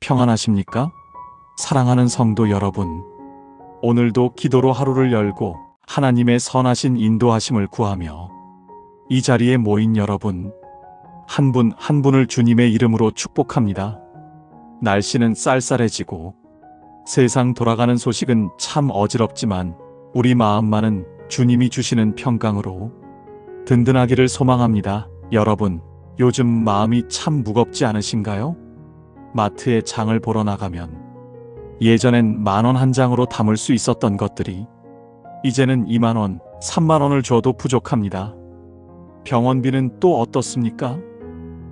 평안하십니까? 사랑하는 성도 여러분, 오늘도 기도로 하루를 열고 하나님의 선하신 인도하심을 구하며 이 자리에 모인 여러분, 한 분 한 분을 주님의 이름으로 축복합니다. 날씨는 쌀쌀해지고 세상 돌아가는 소식은 참 어지럽지만 우리 마음만은 주님이 주시는 평강으로 든든하기를 소망합니다. 여러분, 요즘 마음이 참 무겁지 않으신가요? 마트에 장을 보러 나가면 예전엔 10,000원 한 장으로 담을 수 있었던 것들이 이제는 20,000원, 30,000원을 줘도 부족합니다. 병원비는 또 어떻습니까?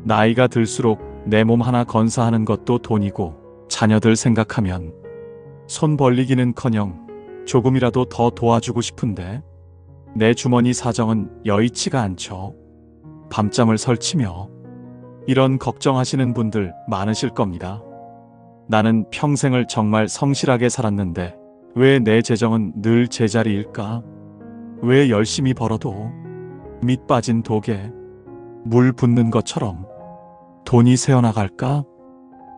나이가 들수록 내 몸 하나 건사하는 것도 돈이고 자녀들 생각하면 손 벌리기는커녕 조금이라도 더 도와주고 싶은데 내 주머니 사정은 여의치가 않죠. 밤잠을 설치며 이런 걱정하시는 분들 많으실 겁니다. 나는 평생을 정말 성실하게 살았는데 왜 내 재정은 늘 제자리일까? 왜 열심히 벌어도 밑 빠진 독에 물 붓는 것처럼 돈이 새어나갈까?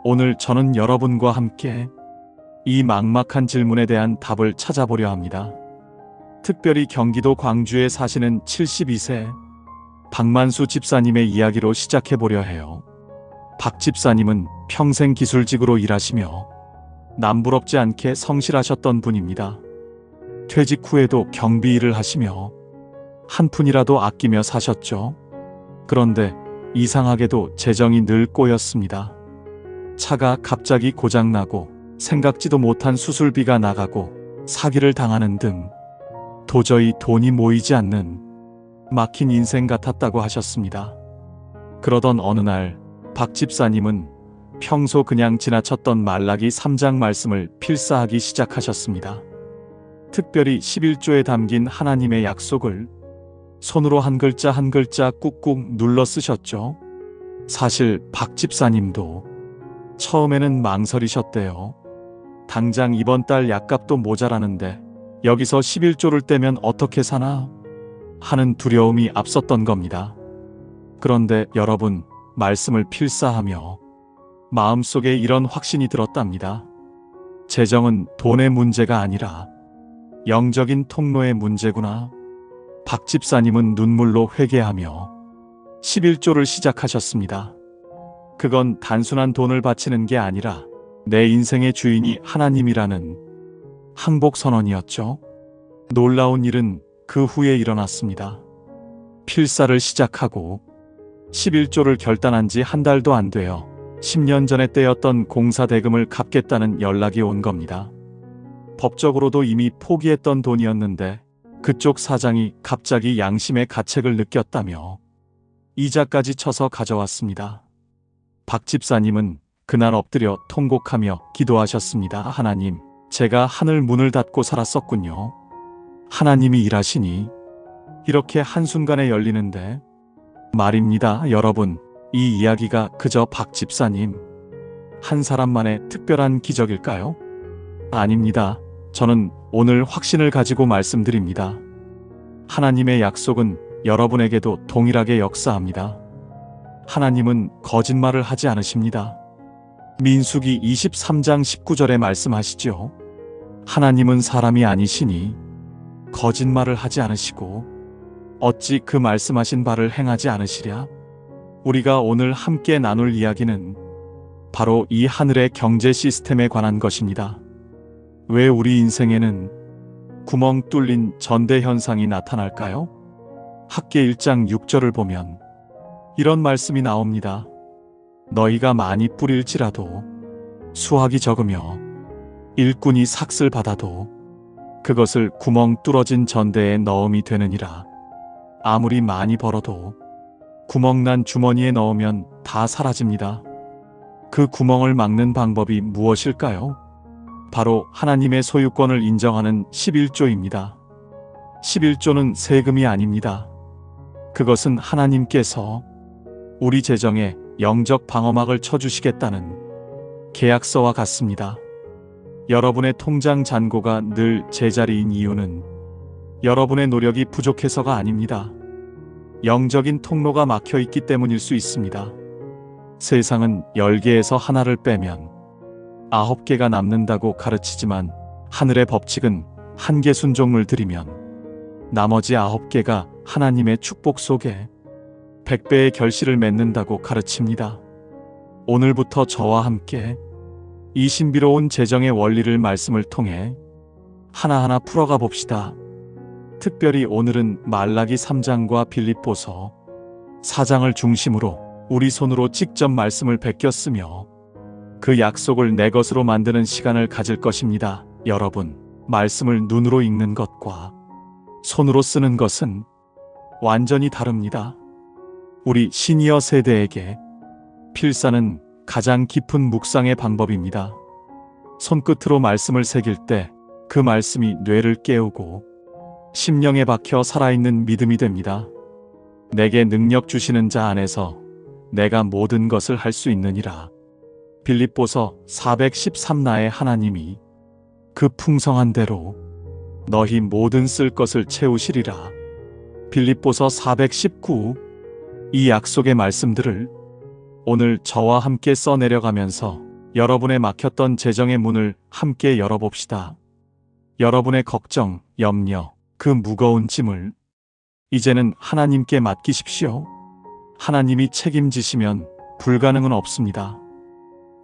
오늘 저는 여러분과 함께 이 막막한 질문에 대한 답을 찾아보려 합니다. 특별히 경기도 광주에 사시는 72세 박만수 집사님의 이야기로 시작해보려 해요. 박 집사님은 평생 기술직으로 일하시며 남부럽지 않게 성실하셨던 분입니다. 퇴직 후에도 경비 일을 하시며 한 푼이라도 아끼며 사셨죠. 그런데 이상하게도 재정이 늘 꼬였습니다. 차가 갑자기 고장나고 생각지도 못한 수술비가 나가고 사기를 당하는 등 도저히 돈이 모이지 않는 막힌 인생 같았다고 하셨습니다. 그러던 어느 날 박 집사님은 평소 그냥 지나쳤던 말라기 3장 말씀을 필사하기 시작하셨습니다. 특별히 11조에 담긴 하나님의 약속을 손으로 한 글자 한 글자 꾹꾹 눌러 쓰셨죠. 사실 박 집사님도 처음에는 망설이셨대요. 당장 이번 달 약값도 모자라는데 여기서 11조를 떼면 어떻게 사나 하는 두려움이 앞섰던 겁니다. 그런데 여러분, 말씀을 필사하며 마음속에 이런 확신이 들었답니다. 재정은 돈의 문제가 아니라 영적인 통로의 문제구나. 박 집사님은 눈물로 회개하며 11조를 시작하셨습니다. 그건 단순한 돈을 바치는 게 아니라 내 인생의 주인이 하나님이라는 항복선언이었죠. 놀라운 일은 그 후에 일어났습니다. 필사를 시작하고 11조를 결단한 지 한 달도 안 되어 10년 전에 떼었던 공사 대금을 갚겠다는 연락이 온 겁니다. 법적으로도 이미 포기했던 돈이었는데 그쪽 사장이 갑자기 양심의 가책을 느꼈다며 이자까지 쳐서 가져왔습니다. 박 집사님은 그날 엎드려 통곡하며 기도하셨습니다. 하나님, 제가 하늘 문을 닫고 살았었군요. 하나님이 일하시니 이렇게 한순간에 열리는데 말입니다. 여러분, 이 이야기가 그저 박 집사님 한 사람만의 특별한 기적일까요? 아닙니다. 저는 오늘 확신을 가지고 말씀드립니다. 하나님의 약속은 여러분에게도 동일하게 역사합니다. 하나님은 거짓말을 하지 않으십니다. 민수기 23장 19절에 말씀하시죠. 하나님은 사람이 아니시니 거짓말을 하지 않으시고 어찌 그 말씀하신 바를 행하지 않으시랴? 우리가 오늘 함께 나눌 이야기는 바로 이 하늘의 경제 시스템에 관한 것입니다. 왜 우리 인생에는 구멍 뚫린 전대 현상이 나타날까요? 학계 1장 6절을 보면 이런 말씀이 나옵니다. 너희가 많이 뿌릴지라도 수확이 적으며 일꾼이 삭슬 받아도 그것을 구멍 뚫어진 전대에 넣음이 되느니라. 아무리 많이 벌어도 구멍난 주머니에 넣으면 다 사라집니다. 그 구멍을 막는 방법이 무엇일까요? 바로 하나님의 소유권을 인정하는 11조입니다. 11조는 세금이 아닙니다. 그것은 하나님께서 우리 재정에 영적 방어막을 쳐주시겠다는 계약서와 같습니다. 여러분의 통장 잔고가 늘 제자리인 이유는 여러분의 노력이 부족해서가 아닙니다. 영적인 통로가 막혀 있기 때문일 수 있습니다. 세상은 10개에서 하나를 빼면 9개가 남는다고 가르치지만 하늘의 법칙은 한 개 순종을 드리면 나머지 9개가 하나님의 축복 속에 100배의 결실을 맺는다고 가르칩니다. 오늘부터 저와 함께 이 신비로운 재정의 원리를 말씀을 통해 하나하나 풀어가 봅시다. 특별히 오늘은 말라기 3장과 빌립보서 4장을 중심으로 우리 손으로 직접 말씀을 베꼈으며 그 약속을 내 것으로 만드는 시간을 가질 것입니다. 여러분, 말씀을 눈으로 읽는 것과 손으로 쓰는 것은 완전히 다릅니다. 우리 시니어 세대에게 필사는 가장 깊은 묵상의 방법입니다. 손끝으로 말씀을 새길 때 그 말씀이 뇌를 깨우고 심령에 박혀 살아있는 믿음이 됩니다. 내게 능력 주시는 자 안에서 내가 모든 것을 할 수 있느니라. 빌립보서 413나의 하나님이 그 풍성한 대로 너희 모든 쓸 것을 채우시리라. 빌립보서 419. 이 약속의 말씀들을 오늘 저와 함께 써내려가면서 여러분의 막혔던 재정의 문을 함께 열어봅시다. 여러분의 걱정, 염려, 그 무거운 짐을 이제는 하나님께 맡기십시오. 하나님이 책임지시면 불가능은 없습니다.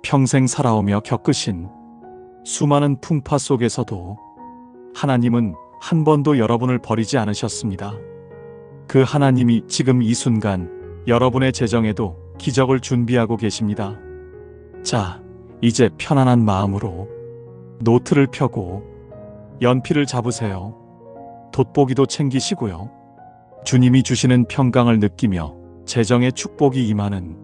평생 살아오며 겪으신 수많은 풍파 속에서도 하나님은 한 번도 여러분을 버리지 않으셨습니다. 그 하나님이 지금 이 순간 여러분의 재정에도 기적을 준비하고 계십니다. 자, 이제 편안한 마음으로 노트를 펴고 연필을 잡으세요. 돋보기도 챙기시고요. 주님이 주시는 평강을 느끼며 재정의 축복이 임하는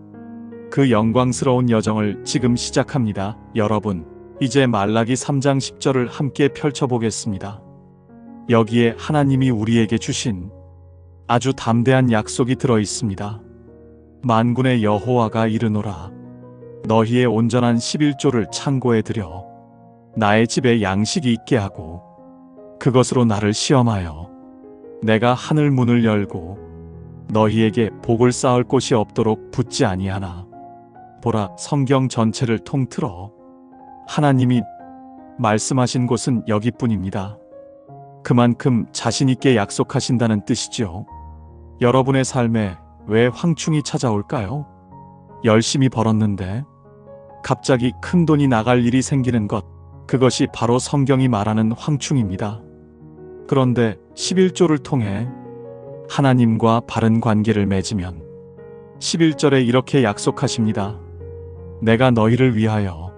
그 영광스러운 여정을 지금 시작합니다. 여러분, 이제 말라기 3장 10절을 함께 펼쳐보겠습니다. 여기에 하나님이 우리에게 주신 아주 담대한 약속이 들어 있습니다. 만군의 여호와가 이르노라. 너희의 온전한 11조를 창고에 들여 나의 집에 양식이 있게 하고 그것으로 나를 시험하여 내가 하늘 문을 열고 너희에게 복을 쌓을 곳이 없도록 붙지 아니하나. 보라, 성경 전체를 통틀어 하나님이 말씀하신 곳은 여기뿐입니다. 그만큼 자신있게 약속하신다는 뜻이죠. 여러분의 삶에 왜 황충이 찾아올까요? 열심히 벌었는데 갑자기 큰 돈이 나갈 일이 생기는 것, 그것이 바로 성경이 말하는 황충입니다. 그런데 11조를 통해 하나님과 바른 관계를 맺으면 11절에 이렇게 약속하십니다. 내가 너희를 위하여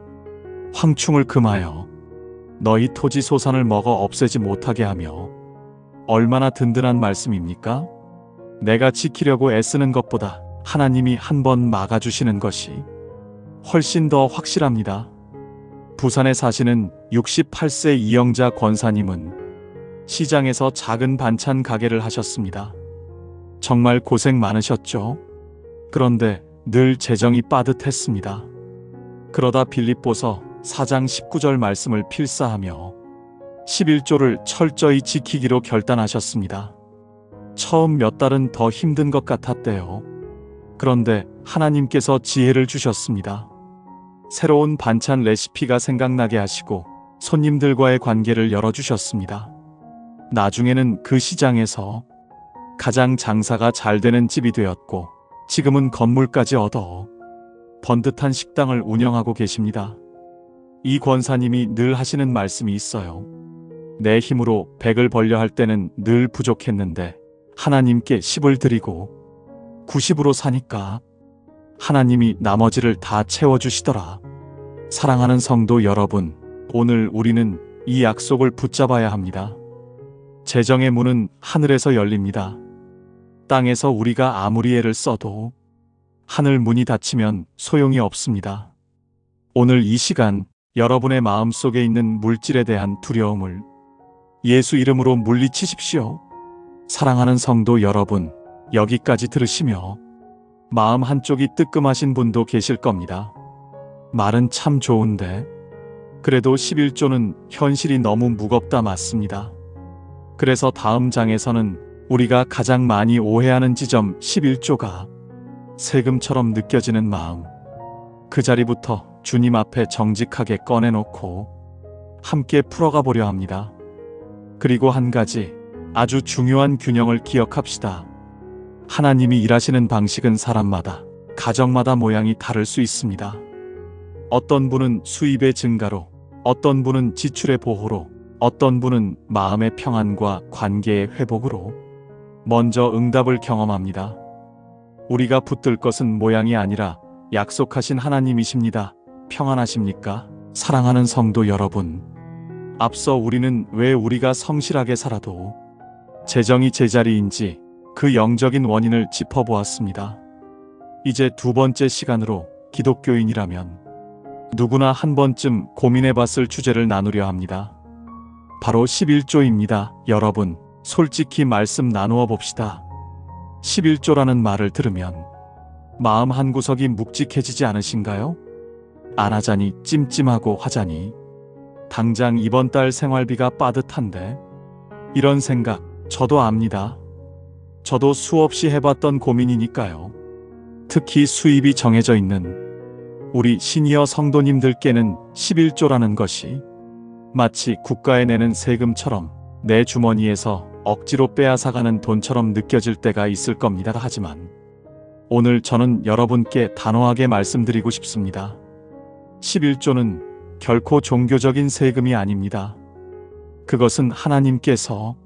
황충을 금하여 너희 토지 소산을 먹어 없애지 못하게 하며. 얼마나 든든한 말씀입니까? 내가 지키려고 애쓰는 것보다 하나님이 한 번 막아주시는 것이 훨씬 더 확실합니다. 부산에 사시는 68세 이영자 권사님은 시장에서 작은 반찬 가게를 하셨습니다. 정말 고생 많으셨죠? 그런데 늘 재정이 빠듯했습니다. 그러다 빌립보서 4장 19절 말씀을 필사하며 11조를 철저히 지키기로 결단하셨습니다. 처음 몇 달은 더 힘든 것 같았대요. 그런데 하나님께서 지혜를 주셨습니다. 새로운 반찬 레시피가 생각나게 하시고 손님들과의 관계를 열어주셨습니다. 나중에는 그 시장에서 가장 장사가 잘 되는 집이 되었고 지금은 건물까지 얻어 번듯한 식당을 운영하고 계십니다. 이 권사님이 늘 하시는 말씀이 있어요. 내 힘으로 100을 벌려 할 때는 늘 부족했는데 하나님께 10을 드리고 90으로 사니까 하나님이 나머지를 다 채워주시더라. 사랑하는 성도 여러분, 오늘 우리는 이 약속을 붙잡아야 합니다. 재정의 문은 하늘에서 열립니다. 땅에서 우리가 아무리 애를 써도 하늘 문이 닫히면 소용이 없습니다. 오늘 이 시간 여러분의 마음속에 있는 물질에 대한 두려움을 예수 이름으로 물리치십시오. 사랑하는 성도 여러분, 여기까지 들으시며 마음 한쪽이 뜨끔하신 분도 계실 겁니다. 말은 참 좋은데 그래도 11조는 현실이 너무 무겁다 맞습니다. 그래서 다음 장에서는 우리가 가장 많이 오해하는 지점 11조가 세금처럼 느껴지는 마음, 그 자리부터 주님 앞에 정직하게 꺼내놓고 함께 풀어가 보려 합니다. 그리고 한 가지 아주 중요한 균형을 기억합시다. 하나님이 일하시는 방식은 사람마다, 가정마다 모양이 다를 수 있습니다. 어떤 분은 수입의 증가로, 어떤 분은 지출의 보호로, 어떤 분은 마음의 평안과 관계의 회복으로 먼저 응답을 경험합니다. 우리가 붙들 것은 모양이 아니라 약속하신 하나님이십니다. 평안하십니까? 사랑하는 성도 여러분, 앞서 우리는 왜 우리가 성실하게 살아도 재정이 제자리인지 그 영적인 원인을 짚어보았습니다. 이제 두 번째 시간으로 기독교인이라면 누구나 한 번쯤 고민해봤을 주제를 나누려 합니다. 바로 11조입니다. 여러분, 솔직히 말씀 나누어 봅시다. 11조라는 말을 들으면 마음 한구석이 묵직해지지 않으신가요? 안 하자니 찜찜하고 하자니 당장 이번 달 생활비가 빠듯한데, 이런 생각 저도 압니다. 저도 수없이 해봤던 고민이니까요. 특히 수입이 정해져 있는 우리 시니어 성도님들께는 11조라는 것이 마치 국가에 내는 세금처럼 내 주머니에서 억지로 빼앗아가는 돈처럼 느껴질 때가 있을 겁니다. 하지만 오늘 저는 여러분께 단호하게 말씀드리고 싶습니다. 11조는 결코 종교적인 세금이 아닙니다. 그것은 하나님께서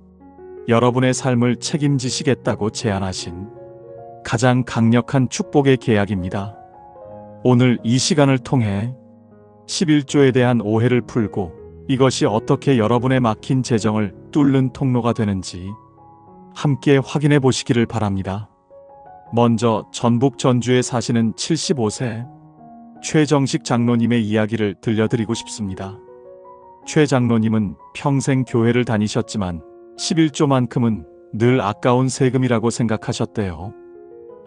여러분의 삶을 책임지시겠다고 제안하신 가장 강력한 축복의 계약입니다. 오늘 이 시간을 통해 11조에 대한 오해를 풀고 이것이 어떻게 여러분의 막힌 재정을 뚫는 통로가 되는지 함께 확인해 보시기를 바랍니다. 먼저 전북 전주에 사시는 75세 최정식 장로님의 이야기를 들려드리고 싶습니다. 최 장로님은 평생 교회를 다니셨지만 11조만큼은 늘 아까운 세금이라고 생각하셨대요.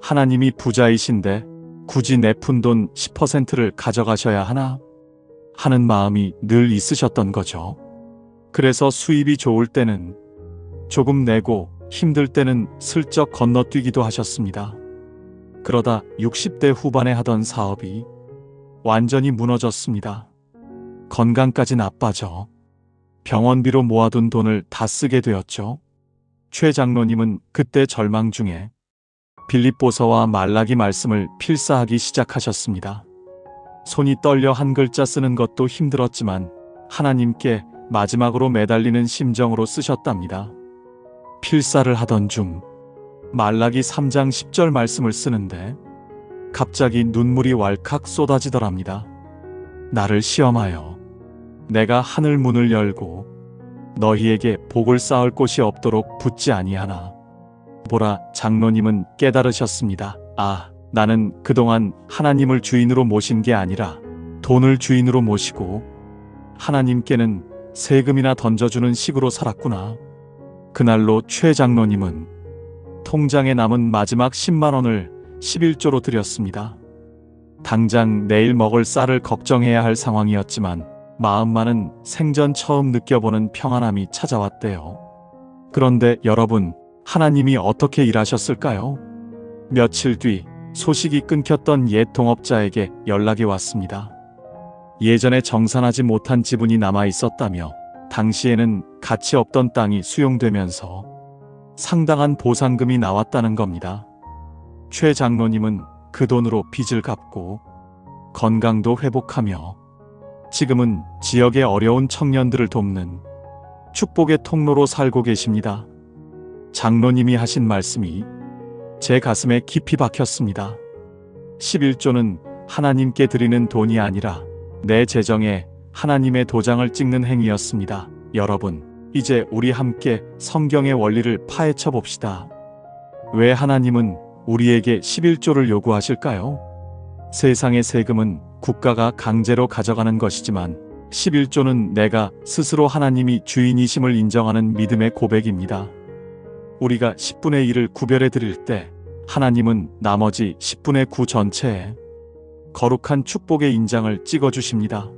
하나님이 부자이신데 굳이 내 푼돈 10%를 가져가셔야 하나? 하는 마음이 늘 있으셨던 거죠. 그래서 수입이 좋을 때는 조금 내고 힘들 때는 슬쩍 건너뛰기도 하셨습니다. 그러다 60대 후반에 하던 사업이 완전히 무너졌습니다. 건강까지 나빠져 병원비로 모아둔 돈을 다 쓰게 되었죠. 최 장로님은 그때 절망 중에 빌립보서와 말라기 말씀을 필사하기 시작하셨습니다. 손이 떨려 한 글자 쓰는 것도 힘들었지만 하나님께 마지막으로 매달리는 심정으로 쓰셨답니다. 필사를 하던 중 말라기 3장 10절 말씀을 쓰는데 갑자기 눈물이 왈칵 쏟아지더랍니다. 나를 시험하여 내가 하늘 문을 열고 너희에게 복을 쌓을 곳이 없도록 붙지 아니하나. 보라, 장로님은 깨달으셨습니다. 아, 나는 그동안 하나님을 주인으로 모신 게 아니라 돈을 주인으로 모시고 하나님께는 세금이나 던져주는 식으로 살았구나. 그날로 최 장로님은 통장에 남은 마지막 10만 원을 11조로 드렸습니다. 당장 내일 먹을 쌀을 걱정해야 할 상황이었지만 마음만은 생전 처음 느껴보는 평안함이 찾아왔대요. 그런데 여러분, 하나님이 어떻게 일하셨을까요? 며칠 뒤 소식이 끊겼던 옛 동업자에게 연락이 왔습니다. 예전에 정산하지 못한 지분이 남아 있었다며 당시에는 가치 없던 땅이 수용되면서 상당한 보상금이 나왔다는 겁니다. 최 장로님은 그 돈으로 빚을 갚고 건강도 회복하며 지금은 지역의 어려운 청년들을 돕는 축복의 통로로 살고 계십니다. 장로님이 하신 말씀이 제 가슴에 깊이 박혔습니다. 11조는 하나님께 드리는 돈이 아니라 내 재정에 하나님의 도장을 찍는 행위였습니다. 여러분, 이제 우리 함께 성경의 원리를 파헤쳐 봅시다. 왜 하나님은 우리에게 11조를 요구하실까요? 세상의 세금은 국가가 강제로 가져가는 것이지만 11조는 내가 스스로 하나님이 주인이심을 인정하는 믿음의 고백입니다. 우리가 10분의 1을 구별해 드릴 때 하나님은 나머지 10분의 9 전체에 거룩한 축복의 인장을 찍어주십니다.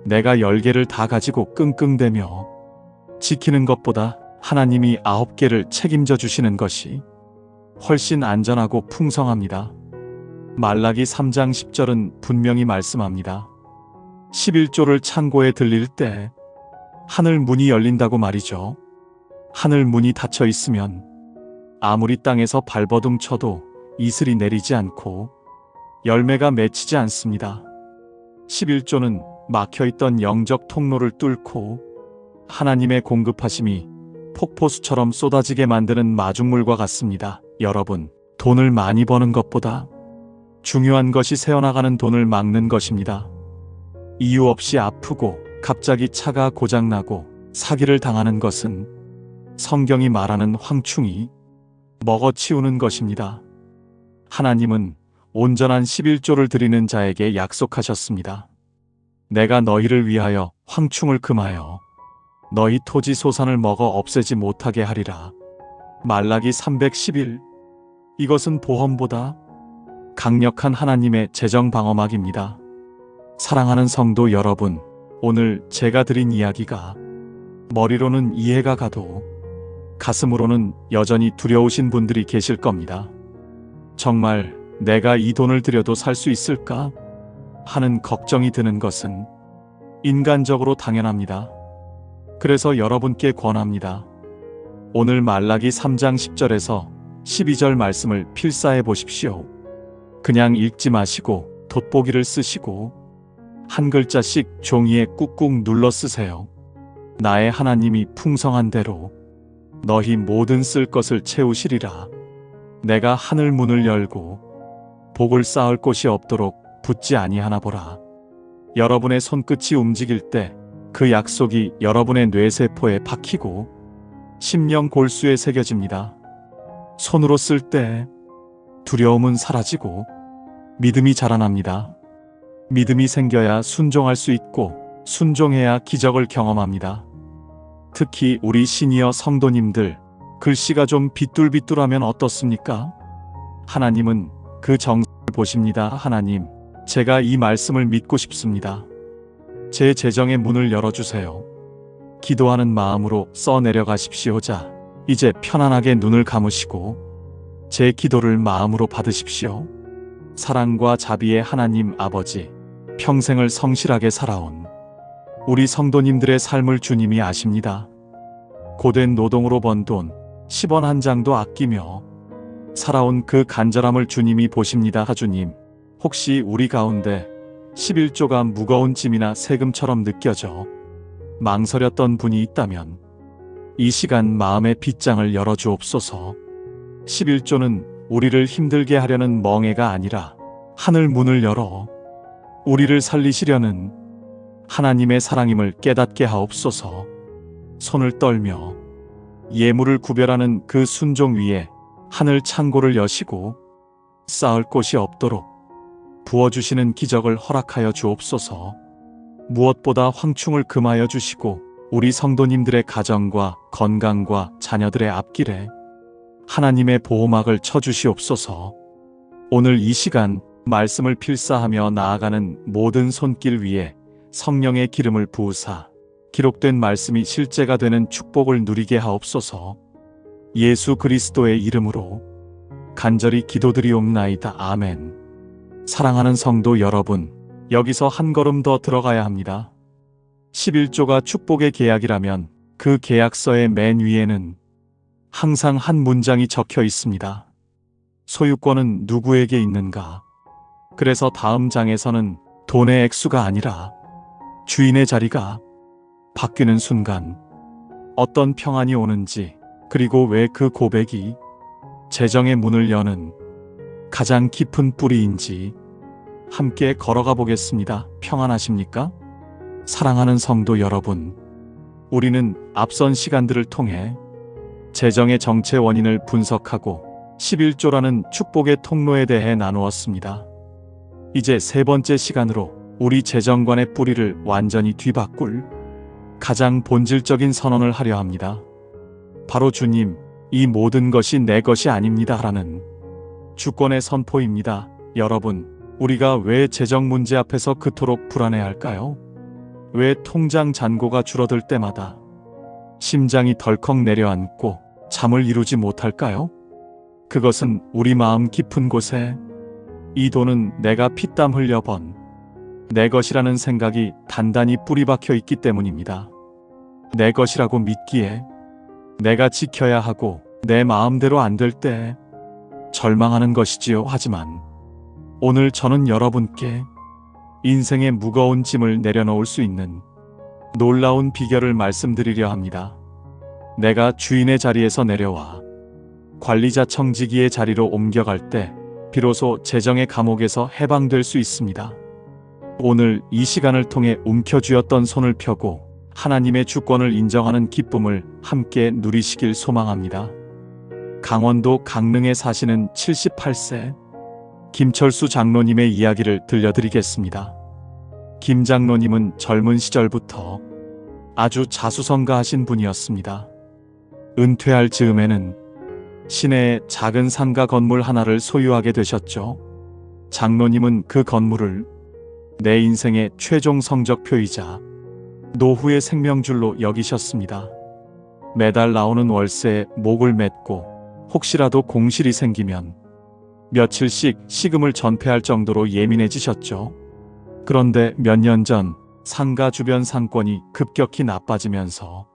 내가 10개를 다 가지고 끙끙대며 지키는 것보다 하나님이 9개를 책임져 주시는 것이 훨씬 안전하고 풍성합니다. 말라기 3장 10절은 분명히 말씀합니다. 11조를 창고에 들릴 때 하늘 문이 열린다고 말이죠. 하늘 문이 닫혀 있으면 아무리 땅에서 발버둥 쳐도 이슬이 내리지 않고 열매가 맺히지 않습니다. 11조는 막혀있던 영적 통로를 뚫고 하나님의 공급하심이 폭포수처럼 쏟아지게 만드는 마중물과 같습니다. 여러분, 돈을 많이 버는 것보다 중요한 것이 새어나가는 돈을 막는 것입니다. 이유 없이 아프고 갑자기 차가 고장나고 사기를 당하는 것은 성경이 말하는 황충이 먹어치우는 것입니다. 하나님은 온전한 11조를 드리는 자에게 약속하셨습니다. 내가 너희를 위하여 황충을 금하여 너희 토지 소산을 먹어 없애지 못하게 하리라. 말라기 311. 이것은 보험보다 강력한 하나님의 재정 방어막입니다. 사랑하는 성도 여러분, 오늘 제가 드린 이야기가 머리로는 이해가 가도 가슴으로는 여전히 두려우신 분들이 계실 겁니다. 정말 내가 이 돈을 들여도 살 수 있을까 하는 걱정이 드는 것은 인간적으로 당연합니다. 그래서 여러분께 권합니다. 오늘 말라기 3장 10절에서 12절 말씀을 필사해 보십시오. 그냥 읽지 마시고 돋보기를 쓰시고 한 글자씩 종이에 꾹꾹 눌러 쓰세요. 나의 하나님이 풍성한 대로 너희 모든 쓸 것을 채우시리라. 내가 하늘 문을 열고 복을 쌓을 곳이 없도록 붙지 아니하나 보라. 여러분의 손끝이 움직일 때 그 약속이 여러분의 뇌세포에 박히고 심령 골수에 새겨집니다. 손으로 쓸 때 두려움은 사라지고 믿음이 자라납니다. 믿음이 생겨야 순종할 수 있고 순종해야 기적을 경험합니다. 특히 우리 시니어 성도님들, 글씨가 좀 비뚤비뚤하면 어떻습니까? 하나님은 그 정성을 보십니다. 하나님, 제가 이 말씀을 믿고 싶습니다. 제 재정의 문을 열어주세요. 기도하는 마음으로 써내려가십시오. 자, 이제 편안하게 눈을 감으시고 제 기도를 마음으로 받으십시오. 사랑과 자비의 하나님 아버지, 평생을 성실하게 살아온 우리 성도님들의 삶을 주님이 아십니다. 고된 노동으로 번 돈 10원 한 장도 아끼며 살아온 그 간절함을 주님이 보십니다. 주님, 혹시 우리 가운데 11조가 무거운 짐이나 세금처럼 느껴져 망설였던 분이 있다면 이 시간 마음의 빗장을 열어주옵소서. 11조는 우리를 힘들게 하려는 멍해가 아니라 하늘 문을 열어 우리를 살리시려는 하나님의 사랑임을 깨닫게 하옵소서. 손을 떨며 예물을 구별하는 그 순종 위에 하늘 창고를 여시고 쌓을 곳이 없도록 부어주시는 기적을 허락하여 주옵소서. 무엇보다 황충을 금하여 주시고 우리 성도님들의 가정과 건강과 자녀들의 앞길에 하나님의 보호막을 쳐주시옵소서. 오늘 이 시간 말씀을 필사하며 나아가는 모든 손길 위에 성령의 기름을 부으사 기록된 말씀이 실제가 되는 축복을 누리게 하옵소서. 예수 그리스도의 이름으로 간절히 기도드리옵나이다. 아멘. 사랑하는 성도 여러분, 여기서 한 걸음 더 들어가야 합니다. 11조가 축복의 계약이라면 그 계약서의 맨 위에는 항상 한 문장이 적혀 있습니다. 소유권은 누구에게 있는가? 그래서 다음 장에서는 돈의 액수가 아니라 주인의 자리가 바뀌는 순간 어떤 평안이 오는지, 그리고 왜 그 고백이 재정의 문을 여는 가장 깊은 뿌리인지 함께 걸어가 보겠습니다. 평안하십니까? 사랑하는 성도 여러분, 우리는 앞선 시간들을 통해 재정의 정체 원인을 분석하고 11조라는 축복의 통로에 대해 나누었습니다. 이제 세 번째 시간으로 우리 재정관의 뿌리를 완전히 뒤바꿀 가장 본질적인 선언을 하려 합니다. 바로 주님, 이 모든 것이 내 것이 아닙니다 라는 주권의 선포입니다. 여러분, 우리가 왜 재정 문제 앞에서 그토록 불안해할까요? 왜 통장 잔고가 줄어들 때마다 심장이 덜컥 내려앉고 잠을 이루지 못할까요? 그것은 우리 마음 깊은 곳에 이 돈은 내가 피땀 흘려 번 내 것이라는 생각이 단단히 뿌리 박혀 있기 때문입니다. 내 것이라고 믿기에 내가 지켜야 하고 내 마음대로 안 될 때 절망하는 것이지요. 하지만 오늘 저는 여러분께 인생의 무거운 짐을 내려놓을 수 있는 놀라운 비결을 말씀드리려 합니다. 내가 주인의 자리에서 내려와 관리자 청지기의 자리로 옮겨갈 때 비로소 재정의 감옥에서 해방될 수 있습니다. 오늘 이 시간을 통해 움켜쥐었던 손을 펴고 하나님의 주권을 인정하는 기쁨을 함께 누리시길 소망합니다. 강원도 강릉에 사시는 78세 김철수 장로님의 이야기를 들려드리겠습니다. 김 장로님은 젊은 시절부터 아주 자수성가하신 분이었습니다. 은퇴할 즈음에는 시내에 작은 상가 건물 하나를 소유하게 되셨죠. 장로님은 그 건물을 내 인생의 최종 성적표이자 노후의 생명줄로 여기셨습니다. 매달 나오는 월세에 목을 맺고 혹시라도 공실이 생기면 며칠씩 시금을 전폐할 정도로 예민해지셨죠. 그런데 몇 년 전 상가 주변 상권이 급격히 나빠지면서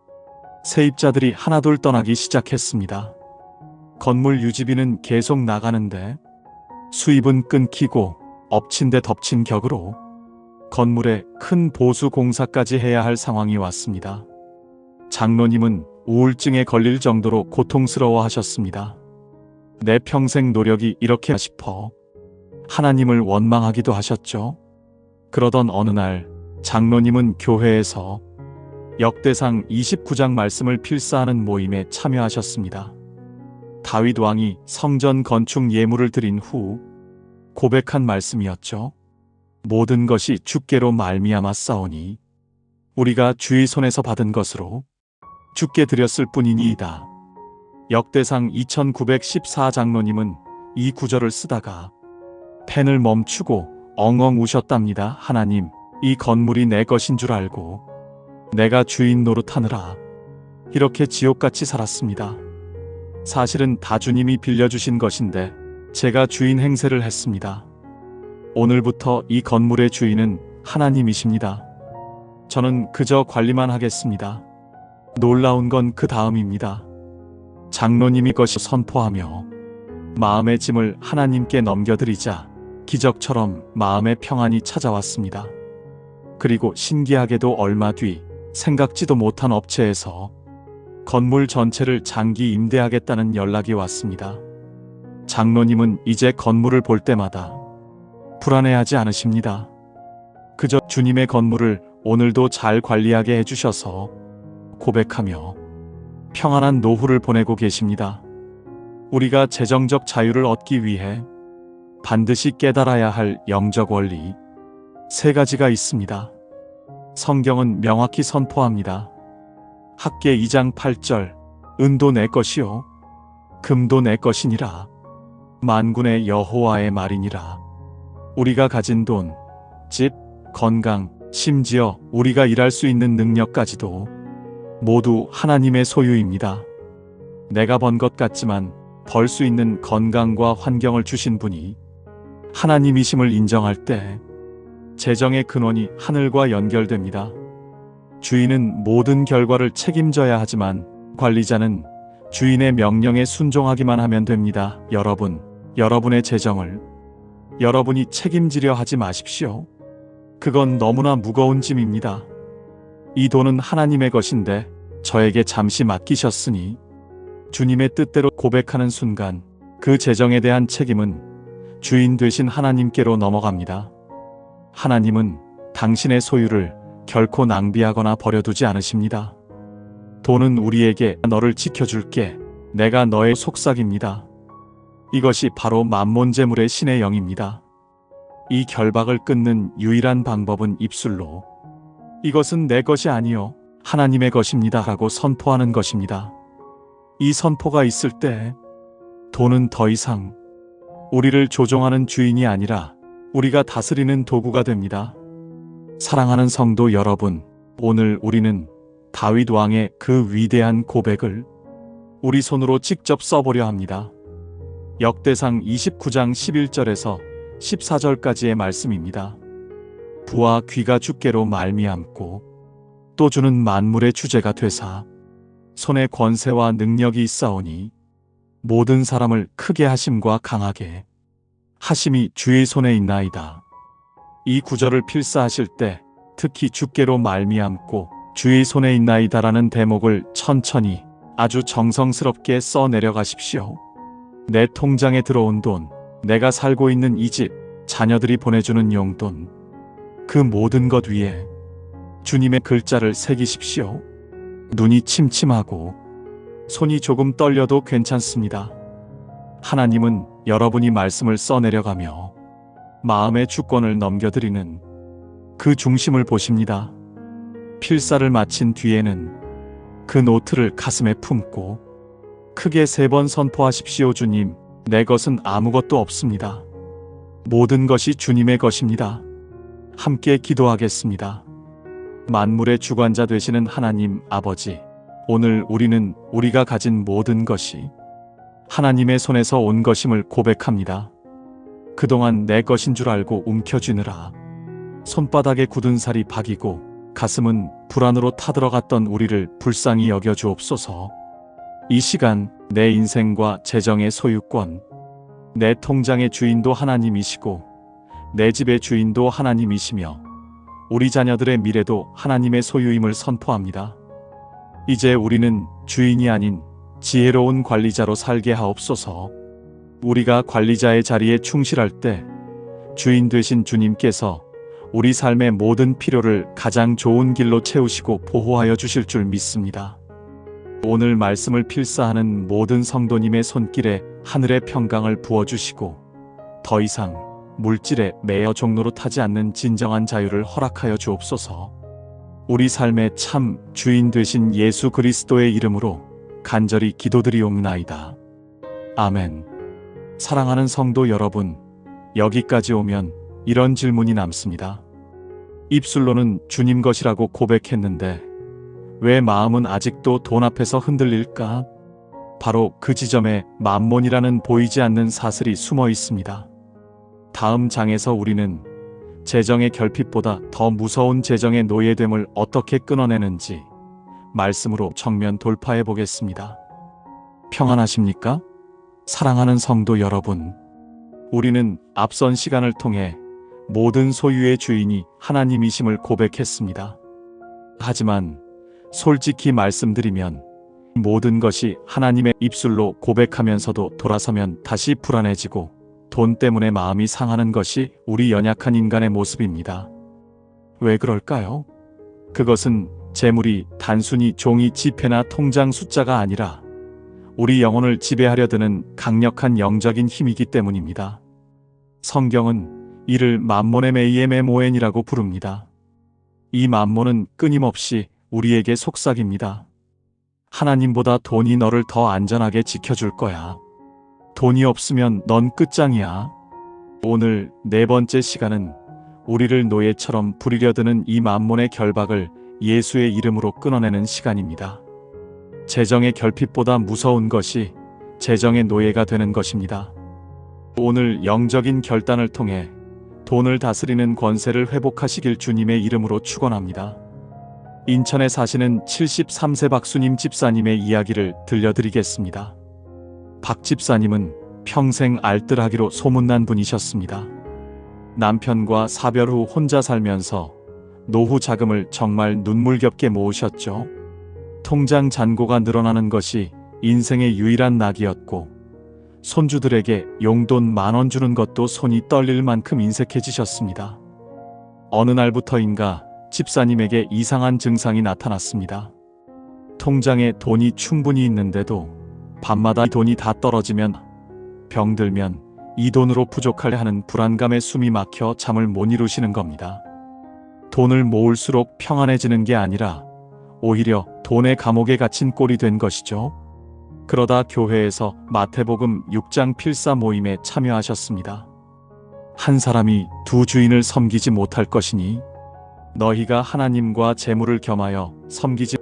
세입자들이 하나둘 떠나기 시작했습니다. 건물 유지비는 계속 나가는데 수입은 끊기고 엎친 데 덮친 격으로 건물에 큰 보수 공사까지 해야 할 상황이 왔습니다. 장로님은 우울증에 걸릴 정도로 고통스러워 하셨습니다. 내 평생 노력이 이렇게 싶어 하나님을 원망하기도 하셨죠. 그러던 어느 날 장로님은 교회에서 역대상 29장 말씀을 필사하는 모임에 참여하셨습니다. 다윗 왕이 성전 건축 예물을 드린 후 고백한 말씀이었죠. 모든 것이 주께로 말미암아 싸우니 우리가 주의 손에서 받은 것으로 주께 드렸을 뿐이니이다. 역대상 2914 장로님은 이 구절을 쓰다가 펜을 멈추고 엉엉 우셨답니다. 하나님, 이 건물이 내 것인 줄 알고 내가 주인 노릇하느라 이렇게 지옥같이 살았습니다. 사실은 다 주님이 빌려주신 것인데 제가 주인 행세를 했습니다. 오늘부터 이 건물의 주인은 하나님이십니다. 저는 그저 관리만 하겠습니다. 놀라운 건 그 다음입니다. 장로님이 것이 선포하며 마음의 짐을 하나님께 넘겨드리자 기적처럼 마음의 평안이 찾아왔습니다. 그리고 신기하게도 얼마 뒤 생각지도 못한 업체에서 건물 전체를 장기 임대하겠다는 연락이 왔습니다. 장로님은 이제 건물을 볼 때마다 불안해하지 않으십니다. 그저 주님의 건물을 오늘도 잘 관리하게 해주셔서 고백하며 평안한 노후를 보내고 계십니다. 우리가 재정적 자유를 얻기 위해 반드시 깨달아야 할 영적 원리 3가지가 있습니다. 성경은 명확히 선포합니다. 학계 2장 8절 은도 내 것이요 금도 내 것이니라 만군의 여호와의 말이니라. 우리가 가진 돈, 집, 건강, 심지어 우리가 일할 수 있는 능력까지도 모두 하나님의 소유입니다. 내가 번 것 같지만 벌 수 있는 건강과 환경을 주신 분이 하나님이심을 인정할 때 재정의 근원이 하늘과 연결됩니다. 주인은 모든 결과를 책임져야 하지만 관리자는 주인의 명령에 순종하기만 하면 됩니다. 여러분의 재정을 여러분이 책임지려 하지 마십시오. 그건 너무나 무거운 짐입니다. 이 돈은 하나님의 것인데 저에게 잠시 맡기셨으니 주님의 뜻대로 고백하는 순간 그 재정에 대한 책임은 주인 되신 하나님께로 넘어갑니다. 하나님은 당신의 소유를 결코 낭비하거나 버려두지 않으십니다. 돈은 우리에게 너를 지켜줄게. 내가 너의 속삭입니다. 이것이 바로 만몬재물의 신의 영입니다. 이 결박을 끊는 유일한 방법은 입술로 이것은 내 것이 아니요 하나님의 것입니다 라고 선포하는 것입니다. 이 선포가 있을 때 돈은 더 이상 우리를 조종하는 주인이 아니라 우리가 다스리는 도구가 됩니다. 사랑하는 성도 여러분, 오늘 우리는 다윗 왕의 그 위대한 고백을 우리 손으로 직접 써보려 합니다. 역대상 29장 11절에서 14절까지의 말씀입니다. 부와 귀가 주께로 말미암고 또 주는 만물의 주제가 되사 손에 권세와 능력이 있사오니 모든 사람을 크게 하심과 강하게 하심이 주의 손에 있나이다. 이 구절을 필사하실 때 특히 주께로 말미암고 주의 손에 있나이다라는 대목을 천천히 아주 정성스럽게 써 내려가십시오. 내 통장에 들어온 돈, 내가 살고 있는 이 집, 자녀들이 보내주는 용돈, 그 모든 것 위에 주님의 글자를 새기십시오. 눈이 침침하고 손이 조금 떨려도 괜찮습니다. 하나님은 여러분이 말씀을 써내려가며 마음의 주권을 넘겨드리는 그 중심을 보십니다. 필사를 마친 뒤에는 그 노트를 가슴에 품고 크게 3번 선포하십시오. 주님, 내 것은 아무것도 없습니다. 모든 것이 주님의 것입니다. 함께 기도하겠습니다. 만물의 주관자 되시는 하나님 아버지, 오늘 우리는 우리가 가진 모든 것이 하나님의 손에서 온 것임을 고백합니다. 그동안 내 것인 줄 알고 움켜쥐느라 손바닥에 굳은 살이 박이고 가슴은 불안으로 타들어갔던 우리를 불쌍히 여겨 주옵소서. 이 시간 내 인생과 재정의 소유권, 내 통장의 주인도 하나님이시고 내 집의 주인도 하나님이시며 우리 자녀들의 미래도 하나님의 소유임을 선포합니다. 이제 우리는 주인이 아닌 지혜로운 관리자로 살게 하옵소서. 우리가 관리자의 자리에 충실할 때 주인 되신 주님께서 우리 삶의 모든 필요를 가장 좋은 길로 채우시고 보호하여 주실 줄 믿습니다. 오늘 말씀을 필사하는 모든 성도님의 손길에 하늘의 평강을 부어주시고 더 이상 물질에 매여 종로로 타지 않는 진정한 자유를 허락하여 주옵소서. 우리 삶의 참 주인 되신 예수 그리스도의 이름으로 간절히 기도드리옵나이다. 아멘. 사랑하는 성도 여러분, 여기까지 오면 이런 질문이 남습니다. 입술로는 주님 것이라고 고백했는데 왜 마음은 아직도 돈 앞에서 흔들릴까? 바로 그 지점에 만몬이라는 보이지 않는 사슬이 숨어 있습니다. 다음 장에서 우리는 재정의 결핍보다 더 무서운 재정의 노예됨을 어떻게 끊어내는지 말씀으로 정면 돌파해 보겠습니다. 평안하십니까? 사랑하는 성도 여러분, 우리는 앞선 시간을 통해 모든 소유의 주인이 하나님이심을 고백했습니다. 하지만 솔직히 말씀드리면 모든 것이 하나님의 입술로 고백하면서도 돌아서면 다시 불안해지고 돈 때문에 마음이 상하는 것이 우리 연약한 인간의 모습입니다. 왜 그럴까요? 그것은 재물이 단순히 종이 지폐나 통장 숫자가 아니라 우리 영혼을 지배하려 드는 강력한 영적인 힘이기 때문입니다. 성경은 이를 만몬의 메이엠의 모엔이라고 부릅니다. 이 만몬은 끊임없이 우리에게 속삭입니다. 하나님보다 돈이 너를 더 안전하게 지켜줄 거야. 돈이 없으면 넌 끝장이야. 오늘 4번째 시간은 우리를 노예처럼 부리려 드는 이 만몬의 결박을 예수의 이름으로 끊어내는 시간입니다. 재정의 결핍보다 무서운 것이 재정의 노예가 되는 것입니다. 오늘 영적인 결단을 통해 돈을 다스리는 권세를 회복하시길 주님의 이름으로 축원합니다. 인천에 사시는 73세 박수님 집사님의 이야기를 들려드리겠습니다. 박 집사님은 평생 알뜰하기로 소문난 분이셨습니다. 남편과 사별 후 혼자 살면서 노후 자금을 정말 눈물겹게 모으셨죠. 통장 잔고가 늘어나는 것이 인생의 유일한 낙이었고 손주들에게 용돈 10,000원 주는 것도 손이 떨릴 만큼 인색해지셨습니다. 어느 날부터인가 집사님에게 이상한 증상이 나타났습니다. 통장에 돈이 충분히 있는데도 밤마다 돈이 다 떨어지면 병들면 이 돈으로 부족하려 하는 불안감에 숨이 막혀 잠을 못 이루시는 겁니다. 돈을 모을수록 평안해지는 게 아니라 오히려 돈의 감옥에 갇힌 꼴이 된 것이죠. 그러다 교회에서 마태복음 6장 필사 모임에 참여하셨습니다. 한 사람이 두 주인을 섬기지 못할 것이니 너희가 하나님과 재물을 겸하여 섬기지.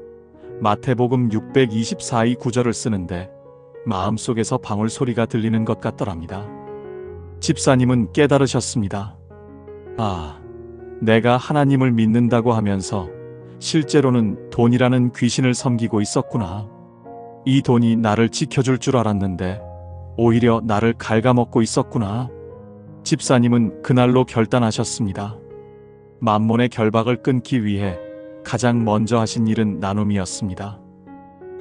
마태복음 624이 구절을 쓰는데 마음속에서 방울 소리가 들리는 것 같더랍니다. 집사님은 깨달으셨습니다. 아, 내가 하나님을 믿는다고 하면서 실제로는 돈이라는 귀신을 섬기고 있었구나. 이 돈이 나를 지켜줄 줄 알았는데 오히려 나를 갉아먹고 있었구나. 집사님은 그날로 결단하셨습니다. 만몬의 결박을 끊기 위해 가장 먼저 하신 일은 나눔이었습니다.